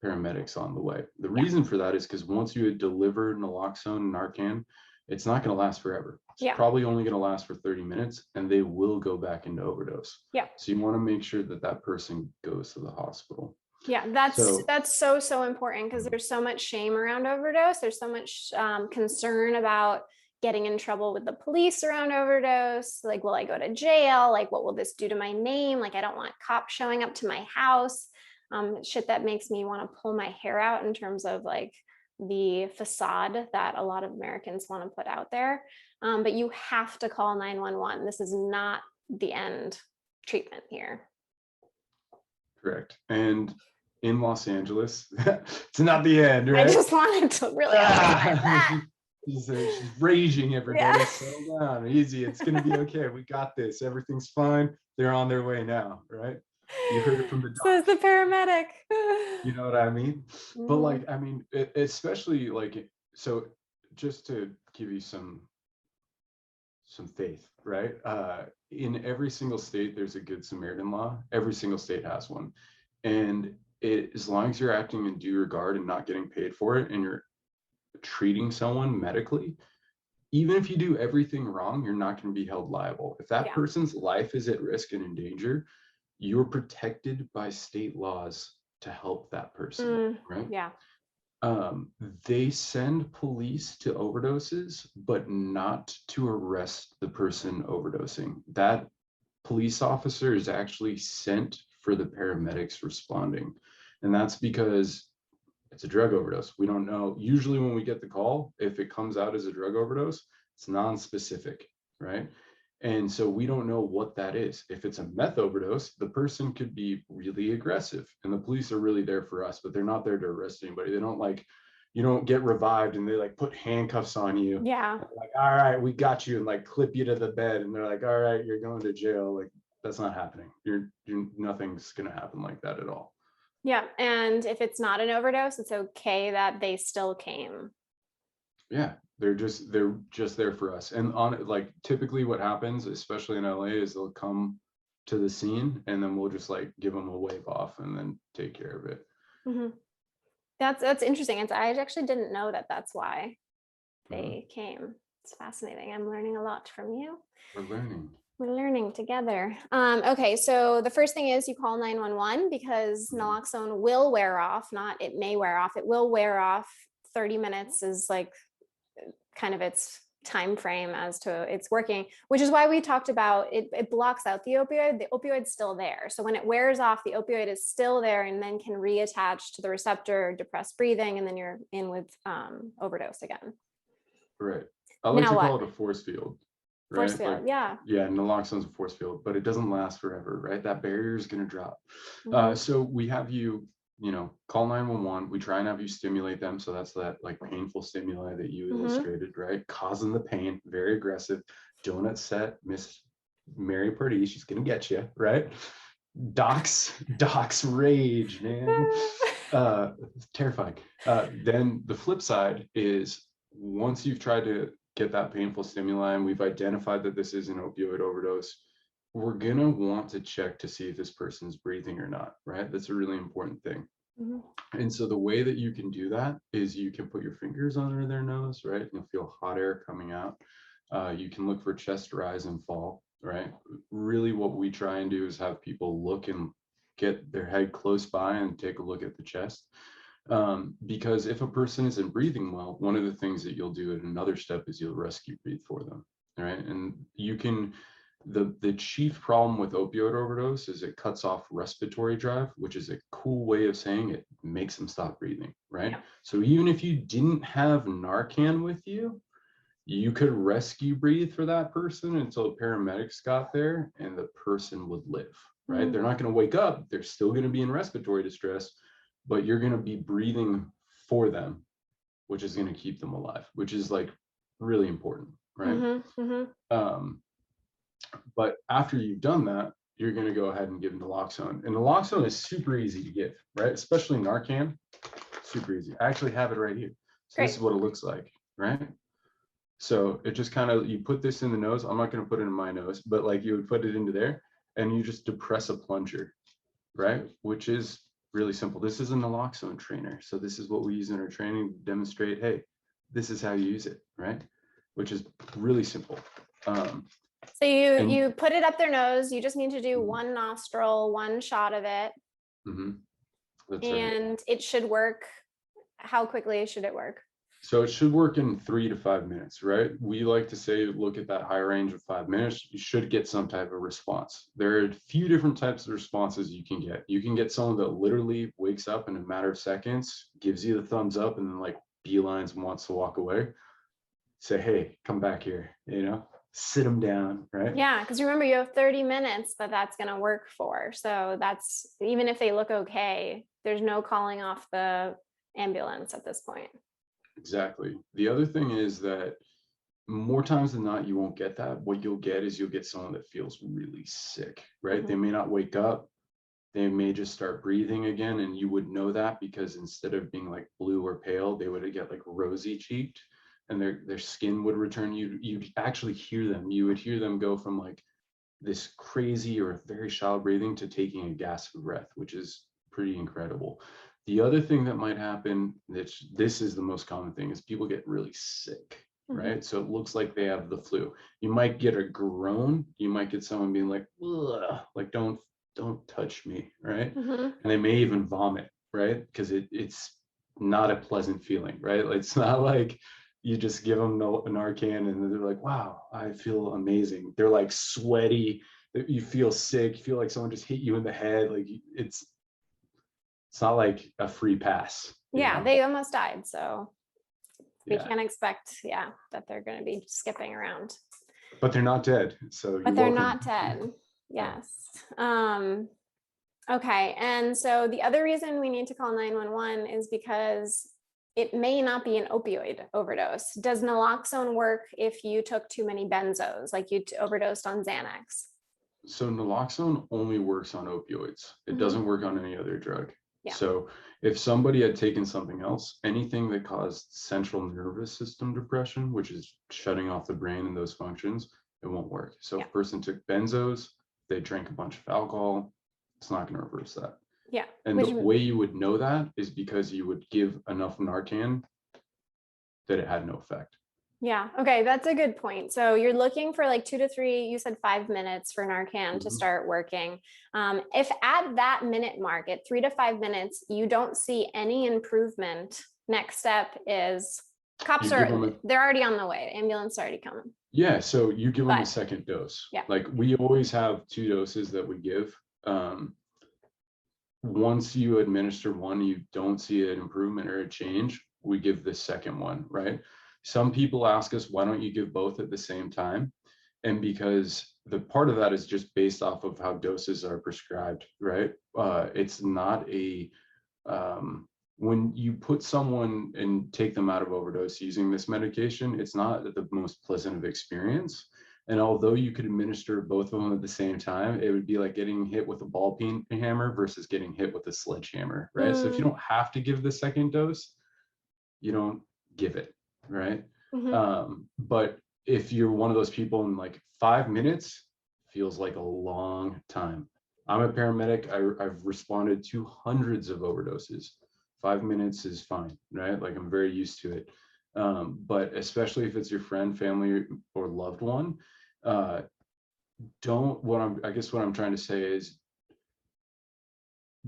paramedics on the way. The reason for that is because once you deliver naloxone and Narcan, it's not going to last forever. It's probably only going to last for 30 minutes, and they will go back into overdose. So you want to make sure that that person goes to the hospital. That's so important, because there's so much shame around overdose. There's so much concern about getting in trouble with the police around overdose. Like, will I go to jail? Like, what will this do to my name? Like, I don't want cops showing up to my house. Shit that makes me want to pull my hair out in terms of like the facade that a lot of Americans want to put out there. But you have to call 911. This is not the end treatment here. Correct. And in Los Angeles, it's not the end, right? I just wanted to really she's raging, everybody. Settle down, easy. It's gonna be okay. We got this. Everything's fine. They're on their way now, right? You heard it from the doctor. Says the paramedic. You know what I mean? But like, I mean, especially like, so just to give you some faith, right? In every single state, there's a Good Samaritan law. Every single state has one. And as long as you're acting in due regard and not getting paid for it, and you're treating someone medically, even if you do everything wrong, you're not going to be held liable. If that person's life is at risk and in danger, you're protected by state laws to help that person, right? They send police to overdoses, but not to arrest the person overdosing. That police officer is actually sent for the paramedics responding. And that's because it's a drug overdose. We don't know. Usually when we get the call, if it comes out as a drug overdose, it's non-specific, right? And so we don't know what that is. If it's a meth overdose, the person could be really aggressive, and the police are really there for us, but they're not there to arrest anybody. They don't like, you don't get revived and they like put handcuffs on you. Like, all right, we got you, and like clip you to the bed, and they're like, all right, you're going to jail. Like, that's not happening. You're nothing's going to happen like that at all. And if it's not an overdose, it's okay that they still came. They're just there for us. And on like, typically what happens, especially in LA, is they'll come to the scene and then we'll just like give them a wave off and then take care of it. That's interesting. I actually didn't know that that's why they came. It's fascinating. I'm learning a lot from you. We're learning together. Okay, so the first thing is you call 911, because naloxone will wear off, not it may wear off, it will wear off. 30 minutes is like kind of its time frame as to it's working, which is why we talked about it blocks out the opioid. The opioid's still there. So when it wears off, the opioid is still there and then can reattach to the receptor, depress breathing, and then you're in with overdose again. Right. I like to call it a force field. Right? Force field, like, naloxone's a force field, but it doesn't last forever, right? That barrier is going to drop. So we have you call 911. We try and have you stimulate them. So that's that like painful stimuli that you illustrated, right? Causing the pain, very aggressive. Donut set, Miss Mary Purdy, she's going to get you, right? Doc's rage, man. Terrifying. Then the flip side is, once you've tried to get that painful stimuli and we've identified that this is an opioid overdose, we're gonna want to check to see if this person's breathing or not, right? That's a really important thing. And so the way that you can do that is you can put your fingers under their nose, right? You'll feel hot air coming out. You can look for chest rise and fall, right? Really what we try and do is have people look and get their head close by and take a look at the chest. Because if a person isn't breathing well, one of the things that you'll do at another step is you'll rescue breathe for them, right? And you can, the chief problem with opioid overdose is it cuts off respiratory drive, which is a cool way of saying it makes them stop breathing, right? So even if you didn't have Narcan with you, you could rescue breathe for that person until paramedics got there and the person would live, right? They're not going to wake up. They're still going to be in respiratory distress, but you're going to be breathing for them, which is going to keep them alive, which is like really important, right? But after you've done that, you're going to go ahead and give naloxone. And naloxone is super easy to give, right? Especially Narcan, super easy. I actually have it right here. So Great. this is what it looks like, right? So it just kind of, you put this in the nose. I'm not going to put it in my nose, but like you would put it into there and you just depress a plunger, right? Which is really simple. This is a naloxone trainer. So this is what we use in our training to demonstrate, hey, this is how you use it, right? Which is really simple. So you put it up their nose. You just need to do one nostril, one shot of it. That's and right. it should work. How quickly should it work? So it should work in 3 to 5 minutes, right? We like to say, look at that high range of 5 minutes. You should get some type of response. There are a few different types of responses you can get. You can get someone that literally wakes up in a matter of seconds, gives you the thumbs up, and then like beelines and wants to walk away. Say, hey, come back here, you know, sit them down, right? Yeah, because remember, you have 30 minutes that's going to work for. So that's, even if they look okay, there's no calling off the ambulance at this point. Exactly. The other thing is that more times than not, you won't get that. What you'll get is you'll get someone that feels really sick, right? They may not wake up. They may just start breathing again. And you would know that because instead of being like blue or pale, they would get like rosy cheeked and their skin would return. You'd actually hear them. You would hear them go from like this crazy or very shallow breathing to taking a gasp of breath, which is pretty incredible. The other thing that might happen, this is the most common thing, is people get really sick, right? So it looks like they have the flu. You might get a groan. You might get someone being like, ugh, like don't touch me, right? And they may even vomit, right? Because it's not a pleasant feeling, right? It's not like you just give them Narcan and they're like, wow, I feel amazing. They're like sweaty. You feel sick. You feel like someone just hit you in the head. Like it's not like a free pass. Yeah, know? they almost died. So we Yeah. can't expect, that they're going to be skipping around. But they're not dead. So But they're welcome. not dead. Yes. Okay. And so the other reason we need to call 911 is because it may not be an opioid overdose. Does naloxone work if you took too many benzos, like you overdosed on Xanax? So naloxone only works on opioids. It doesn't work on any other drug. Yeah. So if somebody had taken something else, anything that caused central nervous system depression, which is shutting off the brain and those functions, it won't work. So if a person took benzos, they drank a bunch of alcohol, it's not going to reverse that. Yeah. And the way you would know that is because you would give enough Narcan that it had no effect. Yeah. Okay. That's a good point. So you're looking for like 2 to 3, you said 5 minutes for Narcan to start working. If at that minute mark, at 3 to 5 minutes, you don't see any improvement, next step is cops they're already on the way. The ambulance is already coming. Yeah. So you give them a second dose. Yeah. Like we always have 2 doses that we give. Once you administer one, you don't see an improvement or a change, we give the second one, right? Some people ask us, why don't you give both at the same time? And because the part of that is just based off of how doses are prescribed, right? It's not a, when you put someone and take them out of overdose using this medication, it's not the most pleasant of experience. And although you could administer both of them at the same time, it would be like getting hit with a ball peen hammer versus getting hit with a sledgehammer, right? So if you don't have to give the second dose, you don't give it, right? But if you're one of those people in like 5 minutes, feels like a long time. I'm a paramedic. I've responded to hundreds of overdoses. 5 minutes is fine, right? Like I'm very used to it. But especially if it's your friend, family, or loved one, I guess what I'm trying to say is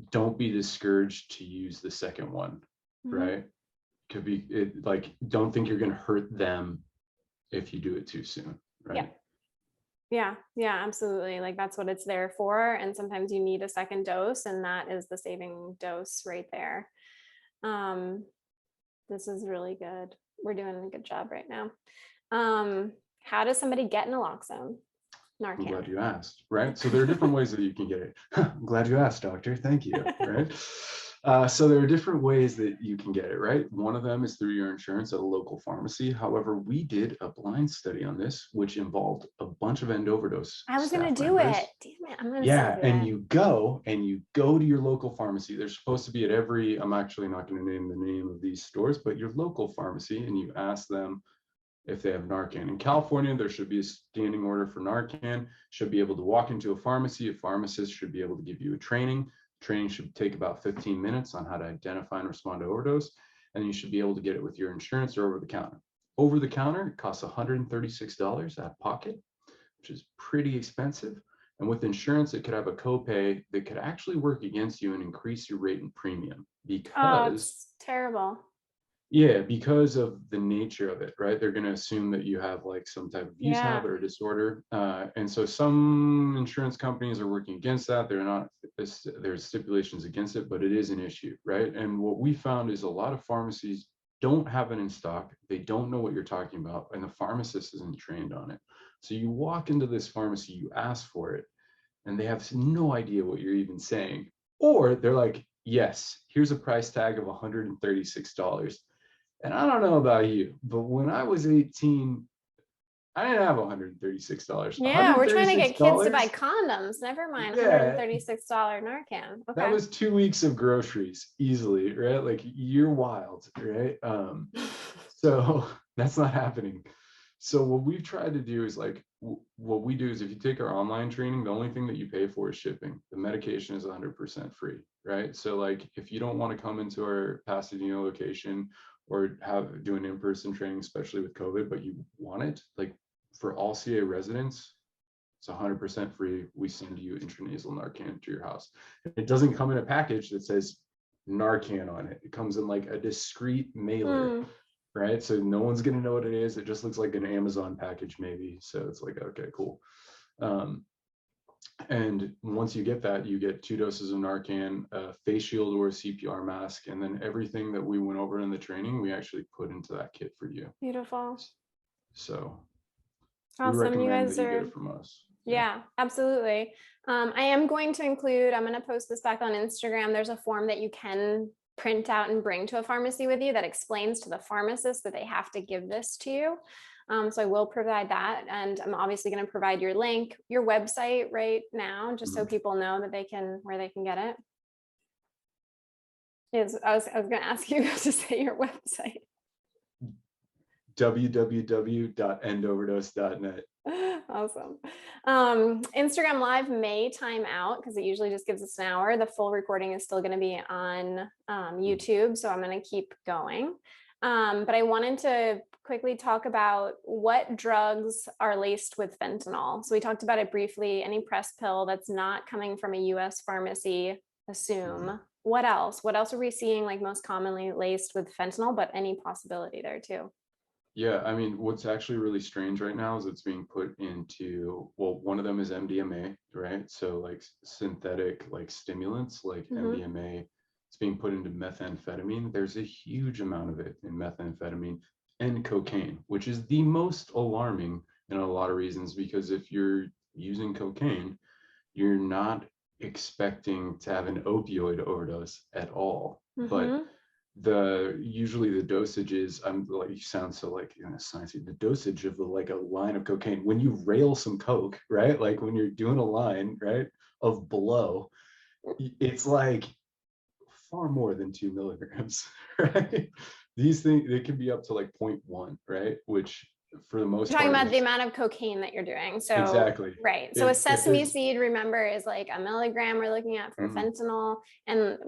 don't be discouraged to use the second one, right? Could be like, don't think you're going to hurt them if you do it too soon, right? Yeah, absolutely. Like that's what it's there for. And sometimes you need a second dose, and that is the saving dose right there. This is really good. We're doing a good job right now. How does somebody get naloxone? Narcan. I'm glad you asked, right? So there are different ways that you can get it. I'm glad you asked, doctor. Thank you, right? So there are different ways that you can get it, right? One of them is through your insurance at a local pharmacy. However, we did a blind study on this, which involved a bunch of end overdose I was gonna staff do members. it. Damn it, I'm gonna still Yeah, do and it. you go to your local pharmacy. They're supposed to be at every, I'm actually not going to name the name of these stores, but your local pharmacy, and you ask them if they have Narcan. In California, there should be a standing order for Narcan, should be able to walk into a pharmacy. A pharmacist should be able to give you a training. Training should take about 15 minutes on how to identify and respond to overdose. And you should be able to get it with your insurance or over the counter. Over the counter, it costs $136 out of pocket, which is pretty expensive. And with insurance, it could have a copay that could actually work against you and increase your rate and premium Oh, because it's terrible. yeah, because of the nature of it, right? They're going to assume that you have like some type of use Yeah. habit or disorder. And so some insurance companies are working against that. They're not, there's stipulations against it, but it is an issue, right? And what we found is a lot of pharmacies don't have it in stock. They don't know what you're talking about, and the pharmacist isn't trained on it. So you walk into this pharmacy, you ask for it, and they have no idea what you're even saying. Or they're like, yes, here's a price tag of $136. And I don't know about you, but when I was 18, I didn't have $136. Yeah, we're trying to get kids to buy $136? condoms. Never mind Yeah, $136 Narcan. that Okay. was 2 weeks of groceries easily, right? Like you're wild, right? So that's not happening. So what we've tried to do is like, what we do is if you take our online training, the only thing that you pay for is shipping. The medication is 100% free, right? So like if you don't want to come into our Pasadena location or do an in-person training, especially with COVID, but you want it, like for all CA residents, it's 100% free. We send you intranasal Narcan to your house. It doesn't come in a package that says Narcan on it. It comes in like a discreet mailer, right? So no one's going to know what it is. It just looks like an Amazon package maybe. So it's like, okay, cool. And once you get that, you get 2 doses of Narcan, a face shield or a CPR mask, and then everything that we went over in the training, we actually put into that kit for you. Beautiful. So we Awesome. You recommend guys that you get are, it from us. yeah, absolutely. I am going to include, I'm going to post this back on Instagram. There's a form that you can print out and bring to a pharmacy with you that explains to the pharmacist that they have to give this to you. So I will provide that. And I'm obviously going to provide your link, your website right now, just so people know that where they can get it. I was going to ask you to say your website. www.endoverdose.net. Awesome. Instagram Live may time out because it usually just gives us an hour. The full recording is still going to be on YouTube, so I'm going to keep going. But I wanted to quickly talk about what drugs are laced with fentanyl. So we talked about it briefly. Any press pill that's not coming from a US pharmacy, assume. What else? What else are we seeing like most commonly laced with fentanyl, but any possibility there too? Yeah, I mean, what's actually really strange right now is it's being put into, well, one of them is MDMA, right? So like synthetic like stimulants like MDMA, it's being put into methamphetamine. There's a huge amount of it in methamphetamine and cocaine, which is the most alarming in a lot of reasons, because if you're using cocaine, you're not expecting to have an opioid overdose at all. But usually the dosage is, like, you sound so like sciencey, the dosage of like a line of cocaine, when you rail some coke, right, like when you're doing a line, right, of blow, it's like far more than 2 milligrams, right? These things, they can be up to like 0.1, right, which for the most You're talking part about the is, amount of cocaine that you're doing. So, exactly, right. So a if sesame there's seed, remember, is like a milligram we're looking at for fentanyl, and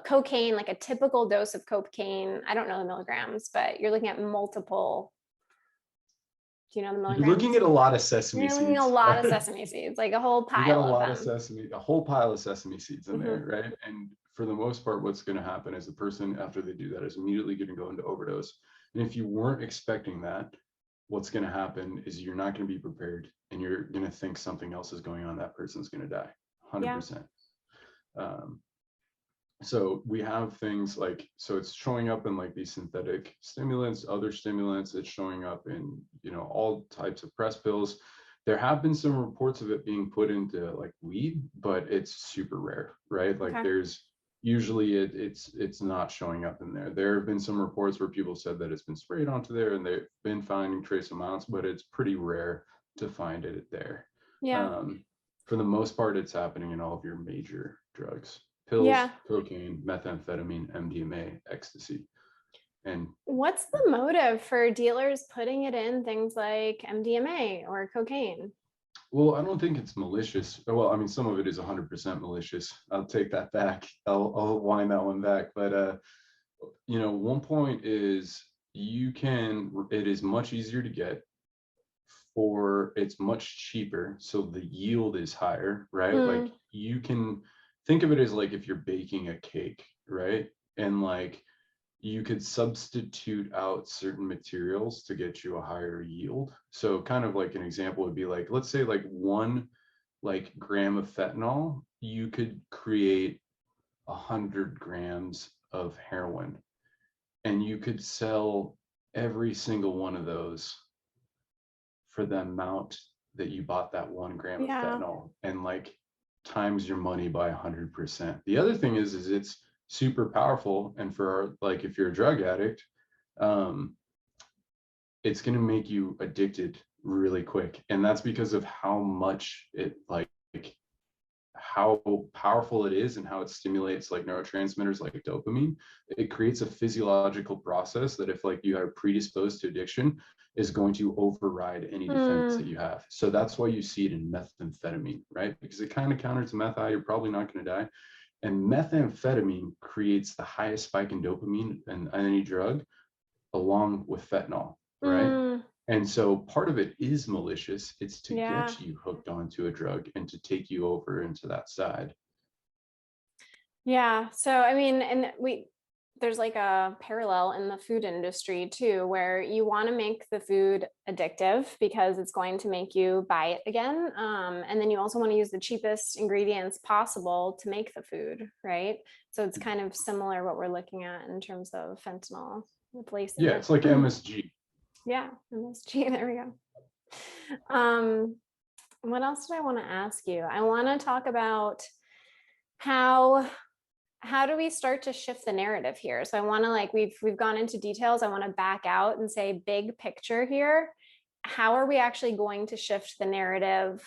cocaine, like a typical dose of cocaine. I don't know the milligrams, but you're looking at multiple. Do you know the you're milligrams? looking at a lot of sesame You're looking at a seeds. lot of sesame seeds, like a whole You got a pile lot of of them. sesame, a whole pile of sesame seeds in there, right? And for the most part, what's going to happen is the person, after they do that, is immediately going to go into overdose. And if you weren't expecting that, what's going to happen is you're not going to be prepared, and you're going to think something else is going on. That person's going to die, 100%. So we have things like, so it's showing up in like these synthetic stimulants, other stimulants. It's showing up in, all types of press pills. There have been some reports of it being put into like weed, but it's super rare, right? Like there's usually it's not showing up in there. There have been some reports where people said that it's been sprayed onto there and they've been finding trace amounts, but it's pretty rare to find it there. Yeah. For the most part, it's happening in all of your major drugs: pills, Yeah. cocaine, methamphetamine, MDMA, ecstasy. And What's the motive for dealers putting it in things like MDMA or cocaine? well, I don't think it's malicious. Well, I mean, some of it is 100% malicious. I'll take that back. I'll wind that one back. But one point is it is much easier to get, it's much cheaper, so the yield is higher, right? Like, Mm, you can think of it as like if you're baking a cake, right? And like, you could substitute out certain materials to get you a higher yield. So kind of like an example would be like, let's say like 1 gram of fentanyl, you could create 100 grams of heroin, and you could sell every single one of those for the amount that you bought that 1 gram of yeah. fentanyl, and like times your money by 100%. The other thing is it's super powerful, and for like, if you're a drug addict, um, it's going to make you addicted really quick, and that's because of how much it like how powerful it is and how it stimulates like neurotransmitters like dopamine. It creates a physiological process that, if like you are predisposed to addiction, is going to override any defense that Mm, you have. So that's why you see it in methamphetamine, right? Because it kind of counters to meth high, you're probably not going to die. And methamphetamine creates the highest spike in dopamine in any drug, along with fentanyl, right? mm, And so part of it is malicious. It's to yeah. get you hooked onto a drug and to take you over into that side. Yeah. So, I mean, there's like a parallel in the food industry too, where you want to make the food addictive because it's going to make you buy it again. And then you also want to use the cheapest ingredients possible to make the food, right? So it's kind of similar what we're looking at in terms of fentanyl replacing Yeah, it. it's like MSG. Yeah, MSG. There we go. Um, what else did I want to ask you? I want to talk about how how do we start to shift the narrative here? So I want to, like, we've gone into details. I want to back out and say big picture here. How are we actually going to shift the narrative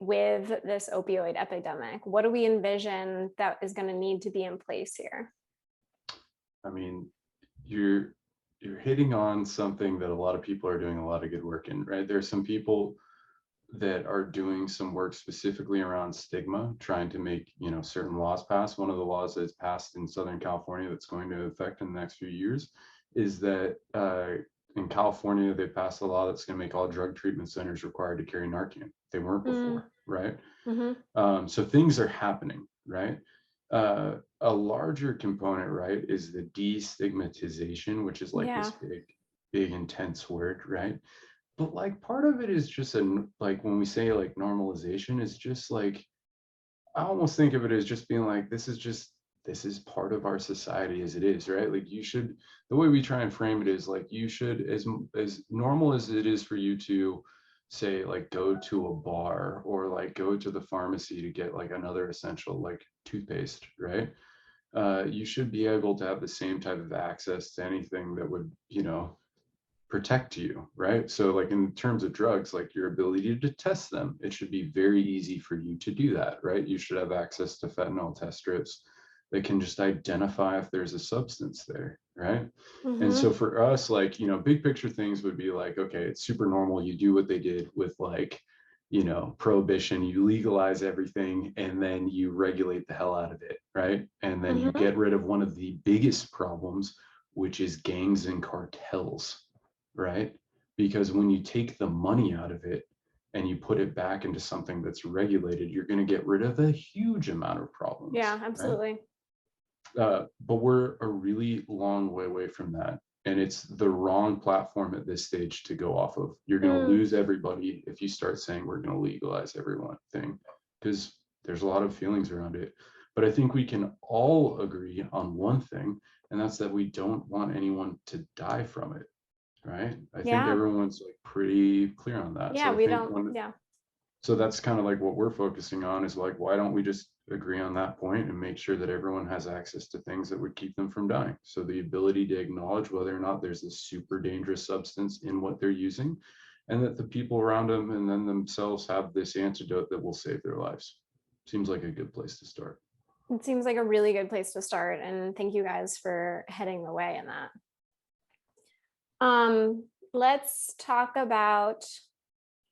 with this opioid epidemic? What do we envision that is going to need to be in place here? I mean, you're you're hitting on something that a lot of people are doing a lot of good work in, right? There's some people that are doing some work specifically around stigma, trying to make, certain laws pass. One of the laws that's passed in Southern California that's going to affect in the next few years is that in California, they passed a law that's going to make all drug treatment centers required to carry Narcan. They weren't Mm, before, right? hmm. So things are happening, right? A larger component, right, is the destigmatization, which is like Yeah. this big, intense word, right? But like, part of it is just like, when we say like normalization, is just like, I almost think of it as just being like, this is part of our society as it is, right? Like, the way we try and frame it is like, you should, as normal as it is for you to say like go to a bar or like go to the pharmacy to get like another essential like toothpaste, right? You should be able to have the same type of access to anything that would, protect you, right? So like, in terms of drugs, like your ability to test them, it should be very easy for you to do that, right? You should have access to fentanyl test strips that can just identify if there's a substance there, right? And Hmm. so for us, like, big picture things would be like, okay, it's super normal. You do what they did with like, prohibition, you legalize everything and then you regulate the hell out of it, right? And then you Hmm. get rid of one of the biggest problems, which is gangs and cartels, right? Because when you take the money out of it and you put it back into something that's regulated, you're going to get rid of a huge amount of problems, Yeah, right? absolutely. But we're a really long way away from that. And it's the wrong platform at this stage to go off of. You're going to Mm, lose everybody if you start saying we're going to legalize everyone thing, because there's a lot of feelings around it. But I think we can all agree on one thing, and that's that we don't want anyone to die from it, right? I think yeah. everyone's like pretty clear on that. Yeah, So I we think don't. Yeah. So that's kind of like what we're focusing on, is like, why don't we just agree on that point and make sure that everyone has access to things that would keep them from dying? So the ability to acknowledge whether or not there's this super dangerous substance in what they're using, and that the people around them and then themselves have this antidote that will save their lives. Seems like a good place to start. It seems like a really good place to start. And thank you guys for heading the way in that. Let's talk about,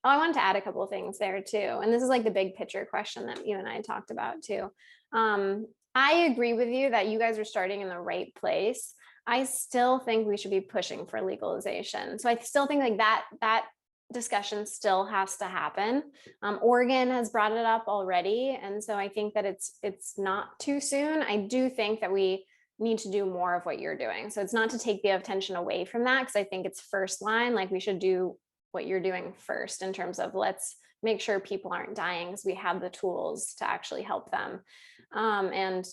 oh, I wanted to add a couple of things there too. And this is like the big picture question that you and I talked about too. I agree with you that you guys are starting in the right place. I still think we should be pushing for legalization. So I still think like that discussion still has to happen. Oregon has brought it up already, and so I think that it's not too soon. I do think that we need to do more of what you're doing. So it's not to take the attention away from that, because I think it's first line. Like, we should do what you're doing first in terms of, let's make sure people aren't dying, because we have the tools to actually help them. And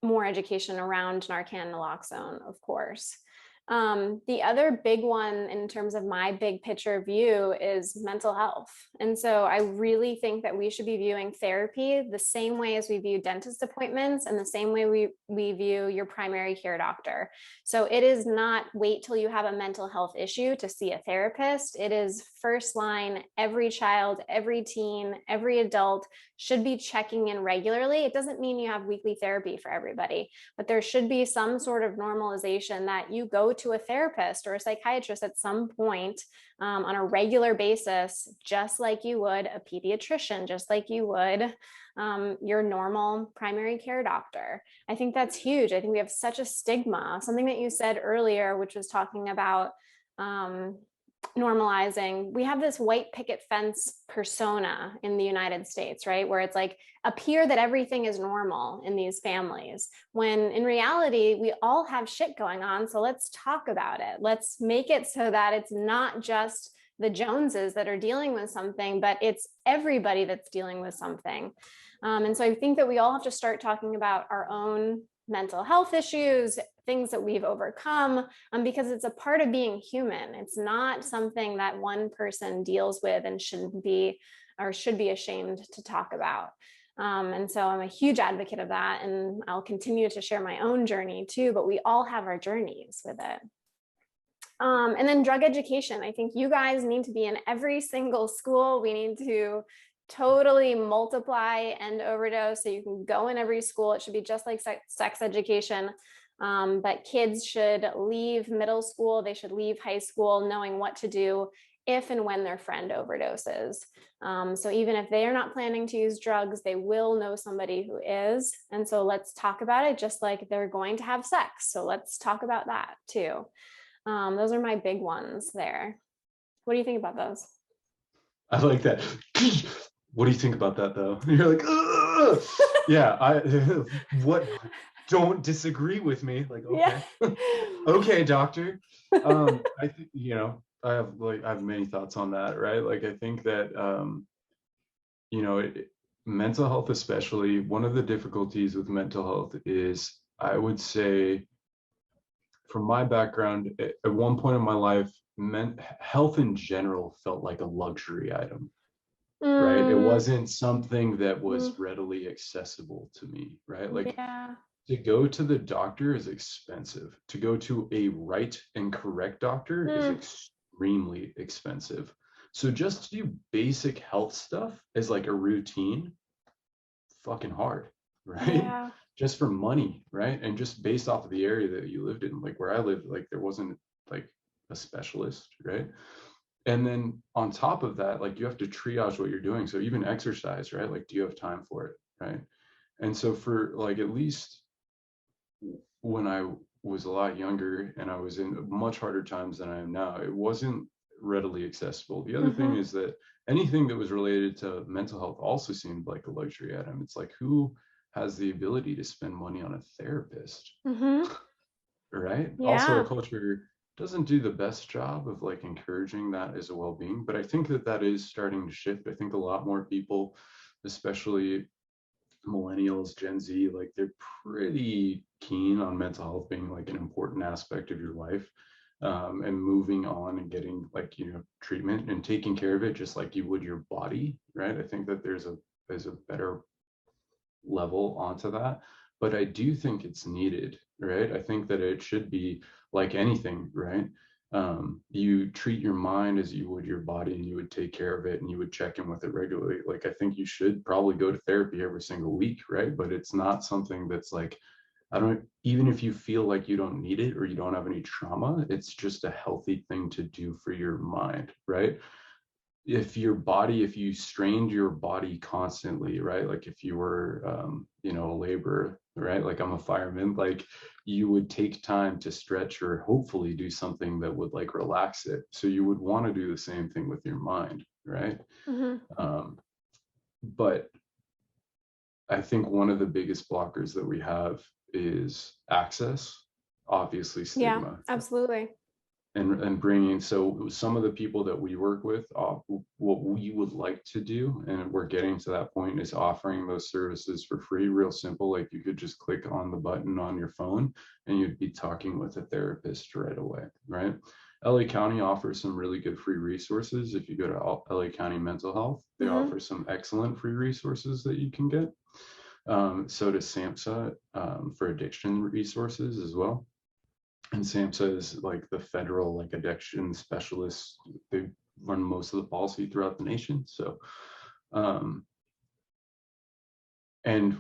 more education around Narcan, Naloxone, of course. The other big one in terms of my big picture view is mental health. And so I really think that we should be viewing therapy the same way as we view dentist appointments, and the same way we view your primary care doctor. So it is not wait till you have a mental health issue to see a therapist. It is first line. Every child, every teen, every adult should be checking in regularly. It doesn't mean you have weekly therapy for everybody, but there should be some sort of normalization that you go to a therapist or a psychiatrist at some point on a regular basis, just like you would a pediatrician, just like you would your normal primary care doctor. I think that's huge. I think we have such a stigma. Something that you said earlier, which was talking about normalizing, we have this white picket fence persona in the United States, right? Where it's like appear that everything is normal in these families, when in reality, we all have shit going on. So let's talk about it. Let's make it so that it's not just the Joneses that are dealing with something, but it's everybody that's dealing with something. And so I think that we all have to start talking about our own mental health issues, things that we've overcome, because it's a part of being human. It's not something that one person deals with and shouldn't be or should be ashamed to talk about. And so I'm a huge advocate of that, and I'll continue to share my own journey too, but we all have our journeys with it. And then drug education. I think you guys need to be in every single school. We need to totally multiply end overdose, so you can go in every school. It should be just like sex education. But kids should leave middle school, they should leave high school knowing what to do if and when their friend overdoses. So even if they are not planning to use drugs, they will know somebody who is. And so let's talk about it, just like they're going to have sex. So let's talk about that too. Those are my big ones there. What do you think about those? I like that. What do you think about that, though? You're like, ugh! Yeah, what? Don't disagree with me. Like, okay, Yeah. okay, doctor. I think, I have many thoughts on that, right? Like, I think that you know, mental health, especially, one of the difficulties with mental health is, I would say, from my background, at one point in my life, health in general felt like a luxury item, right? It Mm, wasn't something that was mm, readily accessible to me, right? Like, yeah. to go to the doctor is expensive. To go to a right and correct doctor is Mm, extremely expensive. So just to do basic health stuff as like a routine, fucking hard, right? yeah. Just for money, right? And just based off of the area that you lived in, like where I lived, like there wasn't like a specialist, right? And then on top of that, like you have to triage what you're doing. So even exercise, right? Like, do you have time for it, right? And so for like, at least when I was a lot younger and I was in much harder times than I am now, it wasn't readily accessible. The other thing Mm-hmm. is that anything that was related to mental health also seemed like a luxury item. It's like, who has the ability to spend money on a therapist, Mm-hmm. right? Also, our Yeah. culture doesn't do the best job of like encouraging that as a well-being, but I think that that is starting to shift. I think a lot more people, especially millennials, Gen Z, like they're pretty keen on mental health being like an important aspect of your life. and moving on and getting like, treatment and taking care of it just like you would your body, right? I think that there's a better level onto that, but I do think it's needed, right? I think that it should be like anything, right? You treat your mind as you would your body, and you would take care of it, and you would check in with it regularly. Like, I think you should probably go to therapy every single week, right? But it's not something that's like, even if you feel like you don't need it or you don't have any trauma, it's just a healthy thing to do for your mind, right? If you strained your body constantly, right? Like if you were, a laborer, right? Like I'm a fireman, like you would take time to stretch or hopefully do something that would like relax it. So you would want to do the same thing with your mind, right? But I think one of the biggest blockers that we have is access, obviously stigma. Yeah, absolutely. And bringing, so some of the people that we work with, what we would like to do, and we're getting to that point, is offering those services for free. Real simple, like you could just click on the button on your phone and you'd be talking with a therapist right away, right? LA County offers some really good free resources. If you go to LA County Mental Health, they offer some excellent free resources that you can get. So does SAMHSA for addiction resources as well. And SAMHSA is like the federal like addiction specialist. They run most of the policy throughout the nation. So, and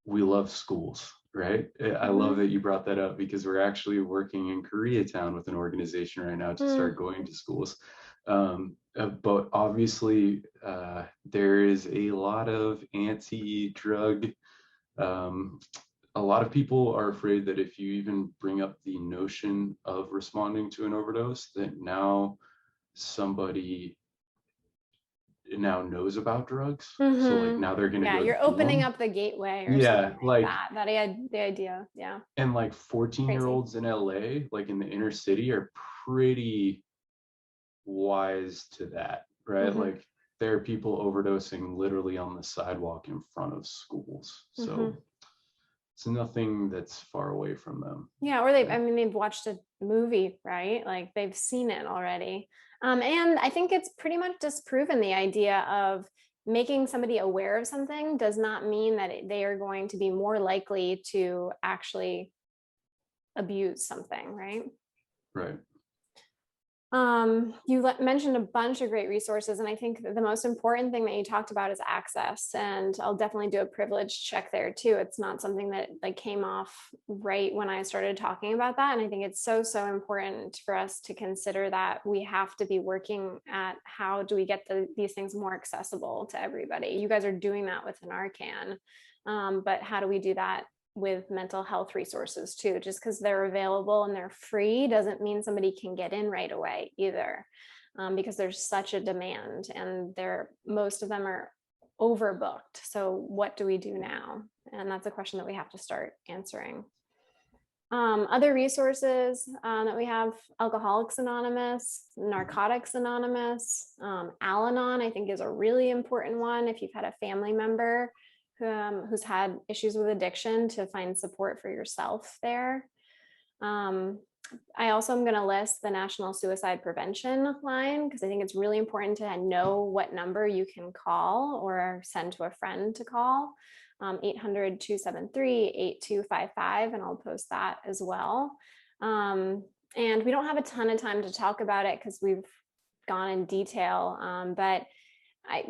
we love schools, right? I love that you brought that up, because we're actually working in Koreatown with an organization right now to start going to schools. But obviously, there is a lot of anti-drug. A lot of people are afraid that if you even bring up the notion of responding to an overdose, that now somebody now knows about drugs. So like now they're going to go you're do opening them. up the gateway or something like that. That I had the idea. Yeah. And like 14-year-olds in LA, like in the inner city, are pretty wise to that, right? Like there are people overdosing literally on the sidewalk in front of schools. So it's nothing that's far away from them. Yeah, or they've watched a movie, right? Like they've seen it already. And I think it's pretty much disproven the idea of making somebody aware of something does not mean that they are going to be more likely to actually abuse something, right? Right. You mentioned a bunch of great resources, and I think the most important thing that you talked about is access, and I'll definitely do a privilege check there too. It's not something that like came off right when I started talking about that, and I think it's so important for us to consider that we have to be working at how do we get these things more accessible to everybody. You guys are doing that with Narcan, but how do we do that with mental health resources too? Just because they're available and they're free doesn't mean somebody can get in right away either, because there's such a demand, and most of them are overbooked. So what do we do now? And that's a question that we have to start answering. Other resources that we have: Alcoholics Anonymous, Narcotics Anonymous, Al-Anon, I think is a really important one if you've had a family member who's had issues with addiction, to find support for yourself there. I also am going to list the National Suicide Prevention Line, because I think it's really important to know what number you can call or send to a friend to call. 800-273-8255, and I'll post that as well. And we don't have a ton of time to talk about it because we've gone in detail, but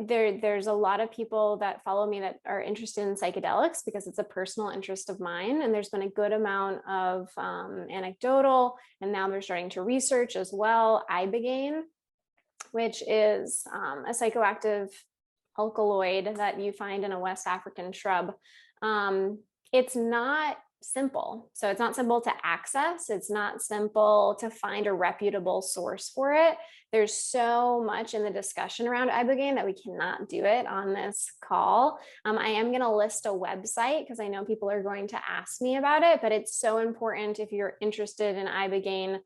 there's a lot of people that follow me that are interested in psychedelics because it's a personal interest of mine. And there's been a good amount of anecdotal, and now they're starting to research as well, ibogaine, which is a psychoactive alkaloid that you find in a West African shrub. It's not simple. So it's not simple to access. It's not simple to find a reputable source for it. There's so much in the discussion around ibogaine that we cannot do it on this call. I am going to list a website because I know people are going to ask me about it, but it's so important if you're interested in ibogaine,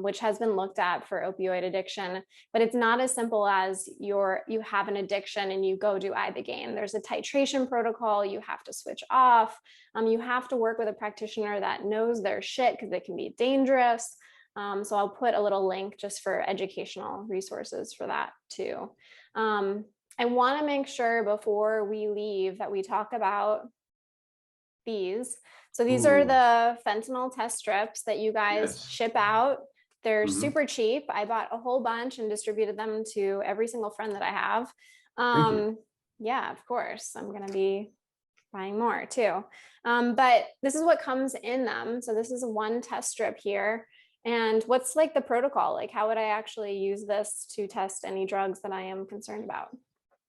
which has been looked at for opioid addiction, but it's not as simple as you have an addiction and you go do ibogaine. There's a titration protocol. You have to switch off. You have to work with a practitioner that knows their shit because it can be dangerous. So I'll put a little link just for educational resources for that too. I want to make sure before we leave that we talk about these. So these are Ooh, the fentanyl test strips that you guys yes. ship out. They're Hmm. super cheap. I bought a whole bunch and distributed them to every single friend that I have. Thank you. Yeah, of course. I'm going to be buying more too. But this is what comes in them. So this is one test strip here. And what's like the protocol? Like, how would I actually use this to test any drugs that I am concerned about?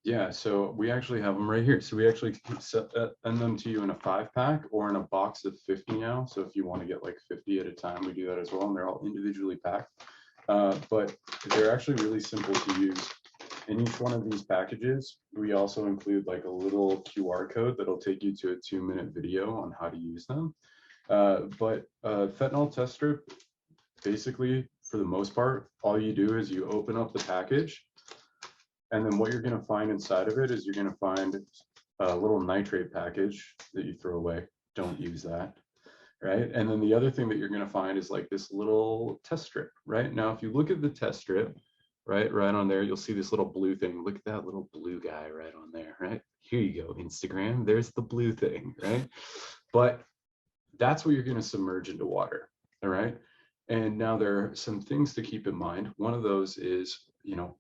Yeah, so we actually have them right here. So we actually send them to you in a 5-pack or in a box of 50 now. So if you want to get like 50 at a time, we do that as well. And they're all individually packed. But they're actually really simple to use. In each one of these packages, we also include like a little QR code that'll take you to a 2-minute video on how to use them. But fentanyl test strip, basically, for the most part, all you do is you open up the package, and then what you're going to find inside of it is you're going to find a little nitrate package that you throw away. Don't use that. Right. And then the other thing that you're going to find is like this little test strip. Right now, if you look at the test strip, right on there, you'll see this little blue thing. Look at that little blue guy right on there. Right here you go, Instagram. There's the blue thing. Right. But that's what you're going to submerge into water. All right. And now there are some things to keep in mind. One of those is,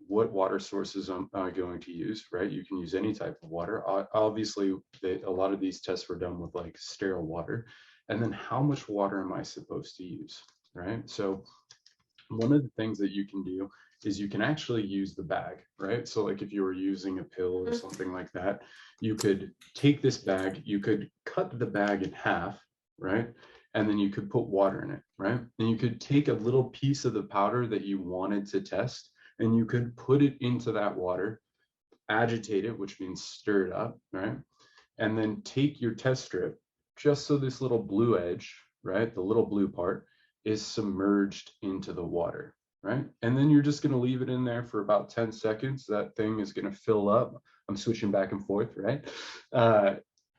what water sources I'm going to use, right? You can use any type of water. Obviously, a lot of these tests were done with like sterile water. And then how much water am I supposed to use, right? So one of the things that you can do is you can actually use the bag, right? So like if you were using a pill or something like that, you could take this bag, you could cut the bag in half, right? And then you could put water in it, right? And you could take a little piece of the powder that you wanted to test, and you could put it into that water, agitate it, which means stir it up, right? And then take your test strip, just so this little blue edge, right, the little blue part, is submerged into the water, right? And then you're just going to leave it in there for about 10 seconds. That thing is going to fill up. I'm switching back and forth, right?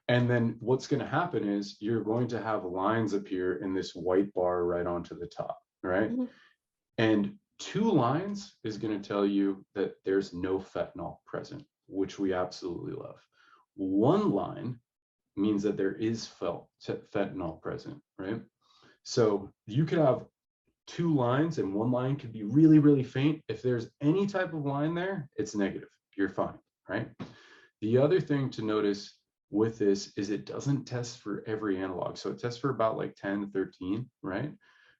And then what's going to happen is you're going to have lines appear in this white bar right onto the top, right? Mhm. And 2 lines is going to tell you that there's no fentanyl present, which we absolutely love. 1 line means that there is fentanyl present, right? So you could have 2 lines and 1 line could be really, really faint. If there's any type of line there, it's negative. You're fine, right? The other thing to notice with this is it doesn't test for every analog. So it tests for about like 10 to 13, right?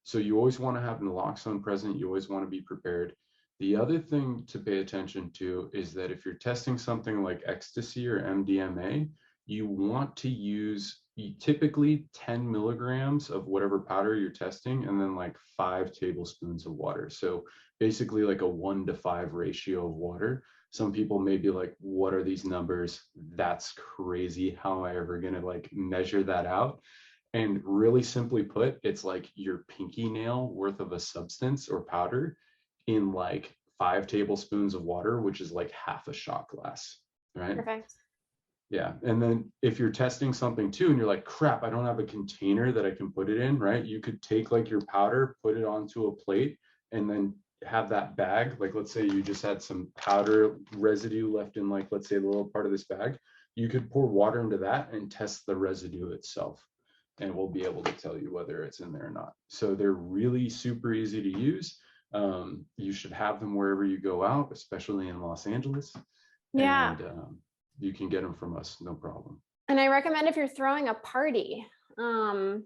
So you always want to have naloxone present. You always want to be prepared. The other thing to pay attention to is that if you're testing something like ecstasy or MDMA, you want to use typically 10 milligrams of whatever powder you're testing, and then like 5 tablespoons of water. So basically like a 1-to-5 ratio of water. Some people may be like, what are these numbers? That's crazy. How am I ever going to like measure that out? And really simply put, it's like your pinky nail worth of a substance or powder in like 5 tablespoons of water, which is like half a shot glass, right? Perfect. Yeah. And then if you're testing something too, and you're like, crap, I don't have a container that I can put it in, right? You could take like your powder, put it onto a plate, and then have that bag. Like, let's say you just had some powder residue left in, like, let's say the little part of this bag. You could pour water into that and test the residue itself. And we'll be able to tell you whether it's in there or not. So they're really super easy to use. You should have them wherever you go out, especially in Los Angeles. Yeah. And you can get them from us, no problem. And I recommend if you're throwing a party, and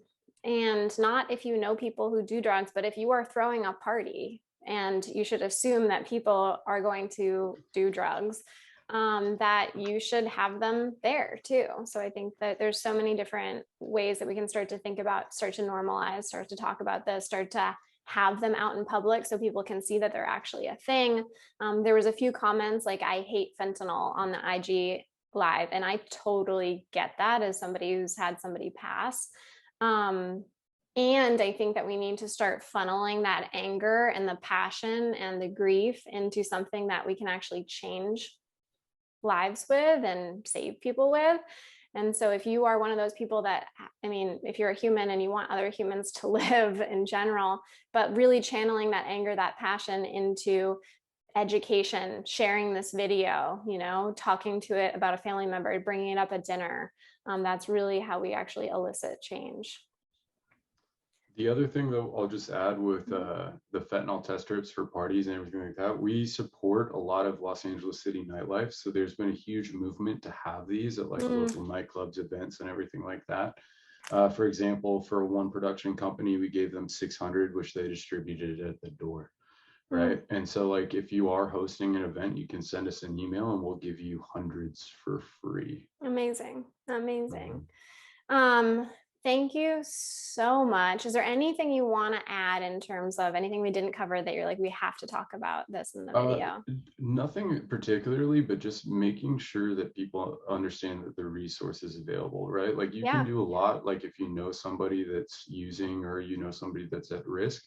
not if you know people who do drugs, but if you are throwing a party and you should assume that people are going to do drugs, that you should have them there too. So I think that there's so many different ways that we can start to think about, start to normalize, start to talk about this, start to have them out in public so people can see that they're actually a thing. There was a few comments like, I hate fentanyl on the IG live, and I totally get that as somebody who's had somebody pass. And I think that we need to start funneling that anger and the passion and the grief into something that we can actually change lives with and save people with. And so if you are one of those people that, I mean, if you're a human and you want other humans to live in general, but really channeling that anger, that passion into education, sharing this video, talking to it about a family member, bringing it up at dinner, that's really how we actually elicit change. The other thing though, I'll just add with the fentanyl test strips for parties and everything like that, we support a lot of Los Angeles City nightlife. So there's been a huge movement to have these at like local nightclubs, events, and everything like that. For example, for one production company, we gave them 600, which they distributed at the door. Right. And so like if you are hosting an event, you can send us an email and we'll give you hundreds for free. Amazing. Thank you so much. Is there anything you want to add in terms of anything we didn't cover that you're like, we have to talk about this in the video? Nothing particularly, but just making sure that people understand that the resources available, right? Like you can do a lot, like if you know somebody that's using or somebody that's at risk,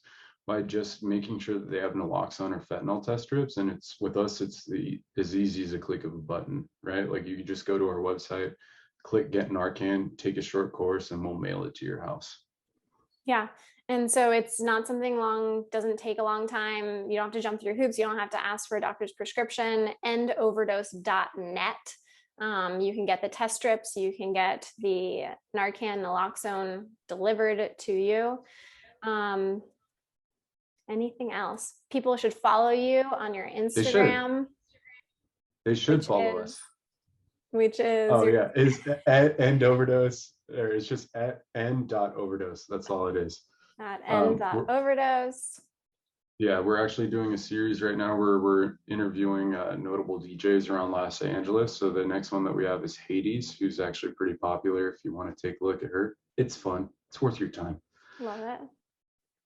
by just making sure that they have naloxone or fentanyl test strips. And it's with us, it's as easy as a click of a button, right? Like you just go to our website, click get Narcan, take a short course, and we'll mail it to your house. Yeah. And so it's not something long, doesn't take a long time. You don't have to jump through hoops. You don't have to ask for a doctor's prescription. Endoverdose.net. You can get the test strips. You can get the Narcan naloxone delivered to you. Anything else? People should follow you on your Instagram. They should follow us. Which is is at end overdose, or it's just at end.overdose. That's all it is. At end.overdose. Yeah, we're actually doing a series right now where we're interviewing notable DJs around Los Angeles. So the next one that we have is Hades, who's actually pretty popular. If you want to take a look at her, it's fun. It's worth your time. Love it.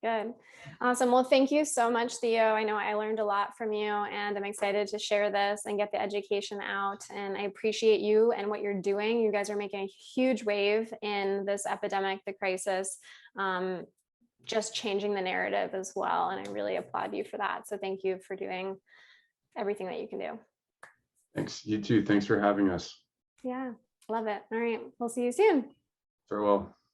Good. Awesome. Well, thank you so much, Theo. I know I learned a lot from you, and I'm excited to share this and get the education out. And I appreciate you and what you're doing. You guys are making a huge wave in this epidemic, the crisis, just changing the narrative as well. And I really applaud you for that. So thank you for doing everything that you can do. Thanks. You too. Thanks for having us. Yeah, love it. All right. We'll see you soon. Farewell.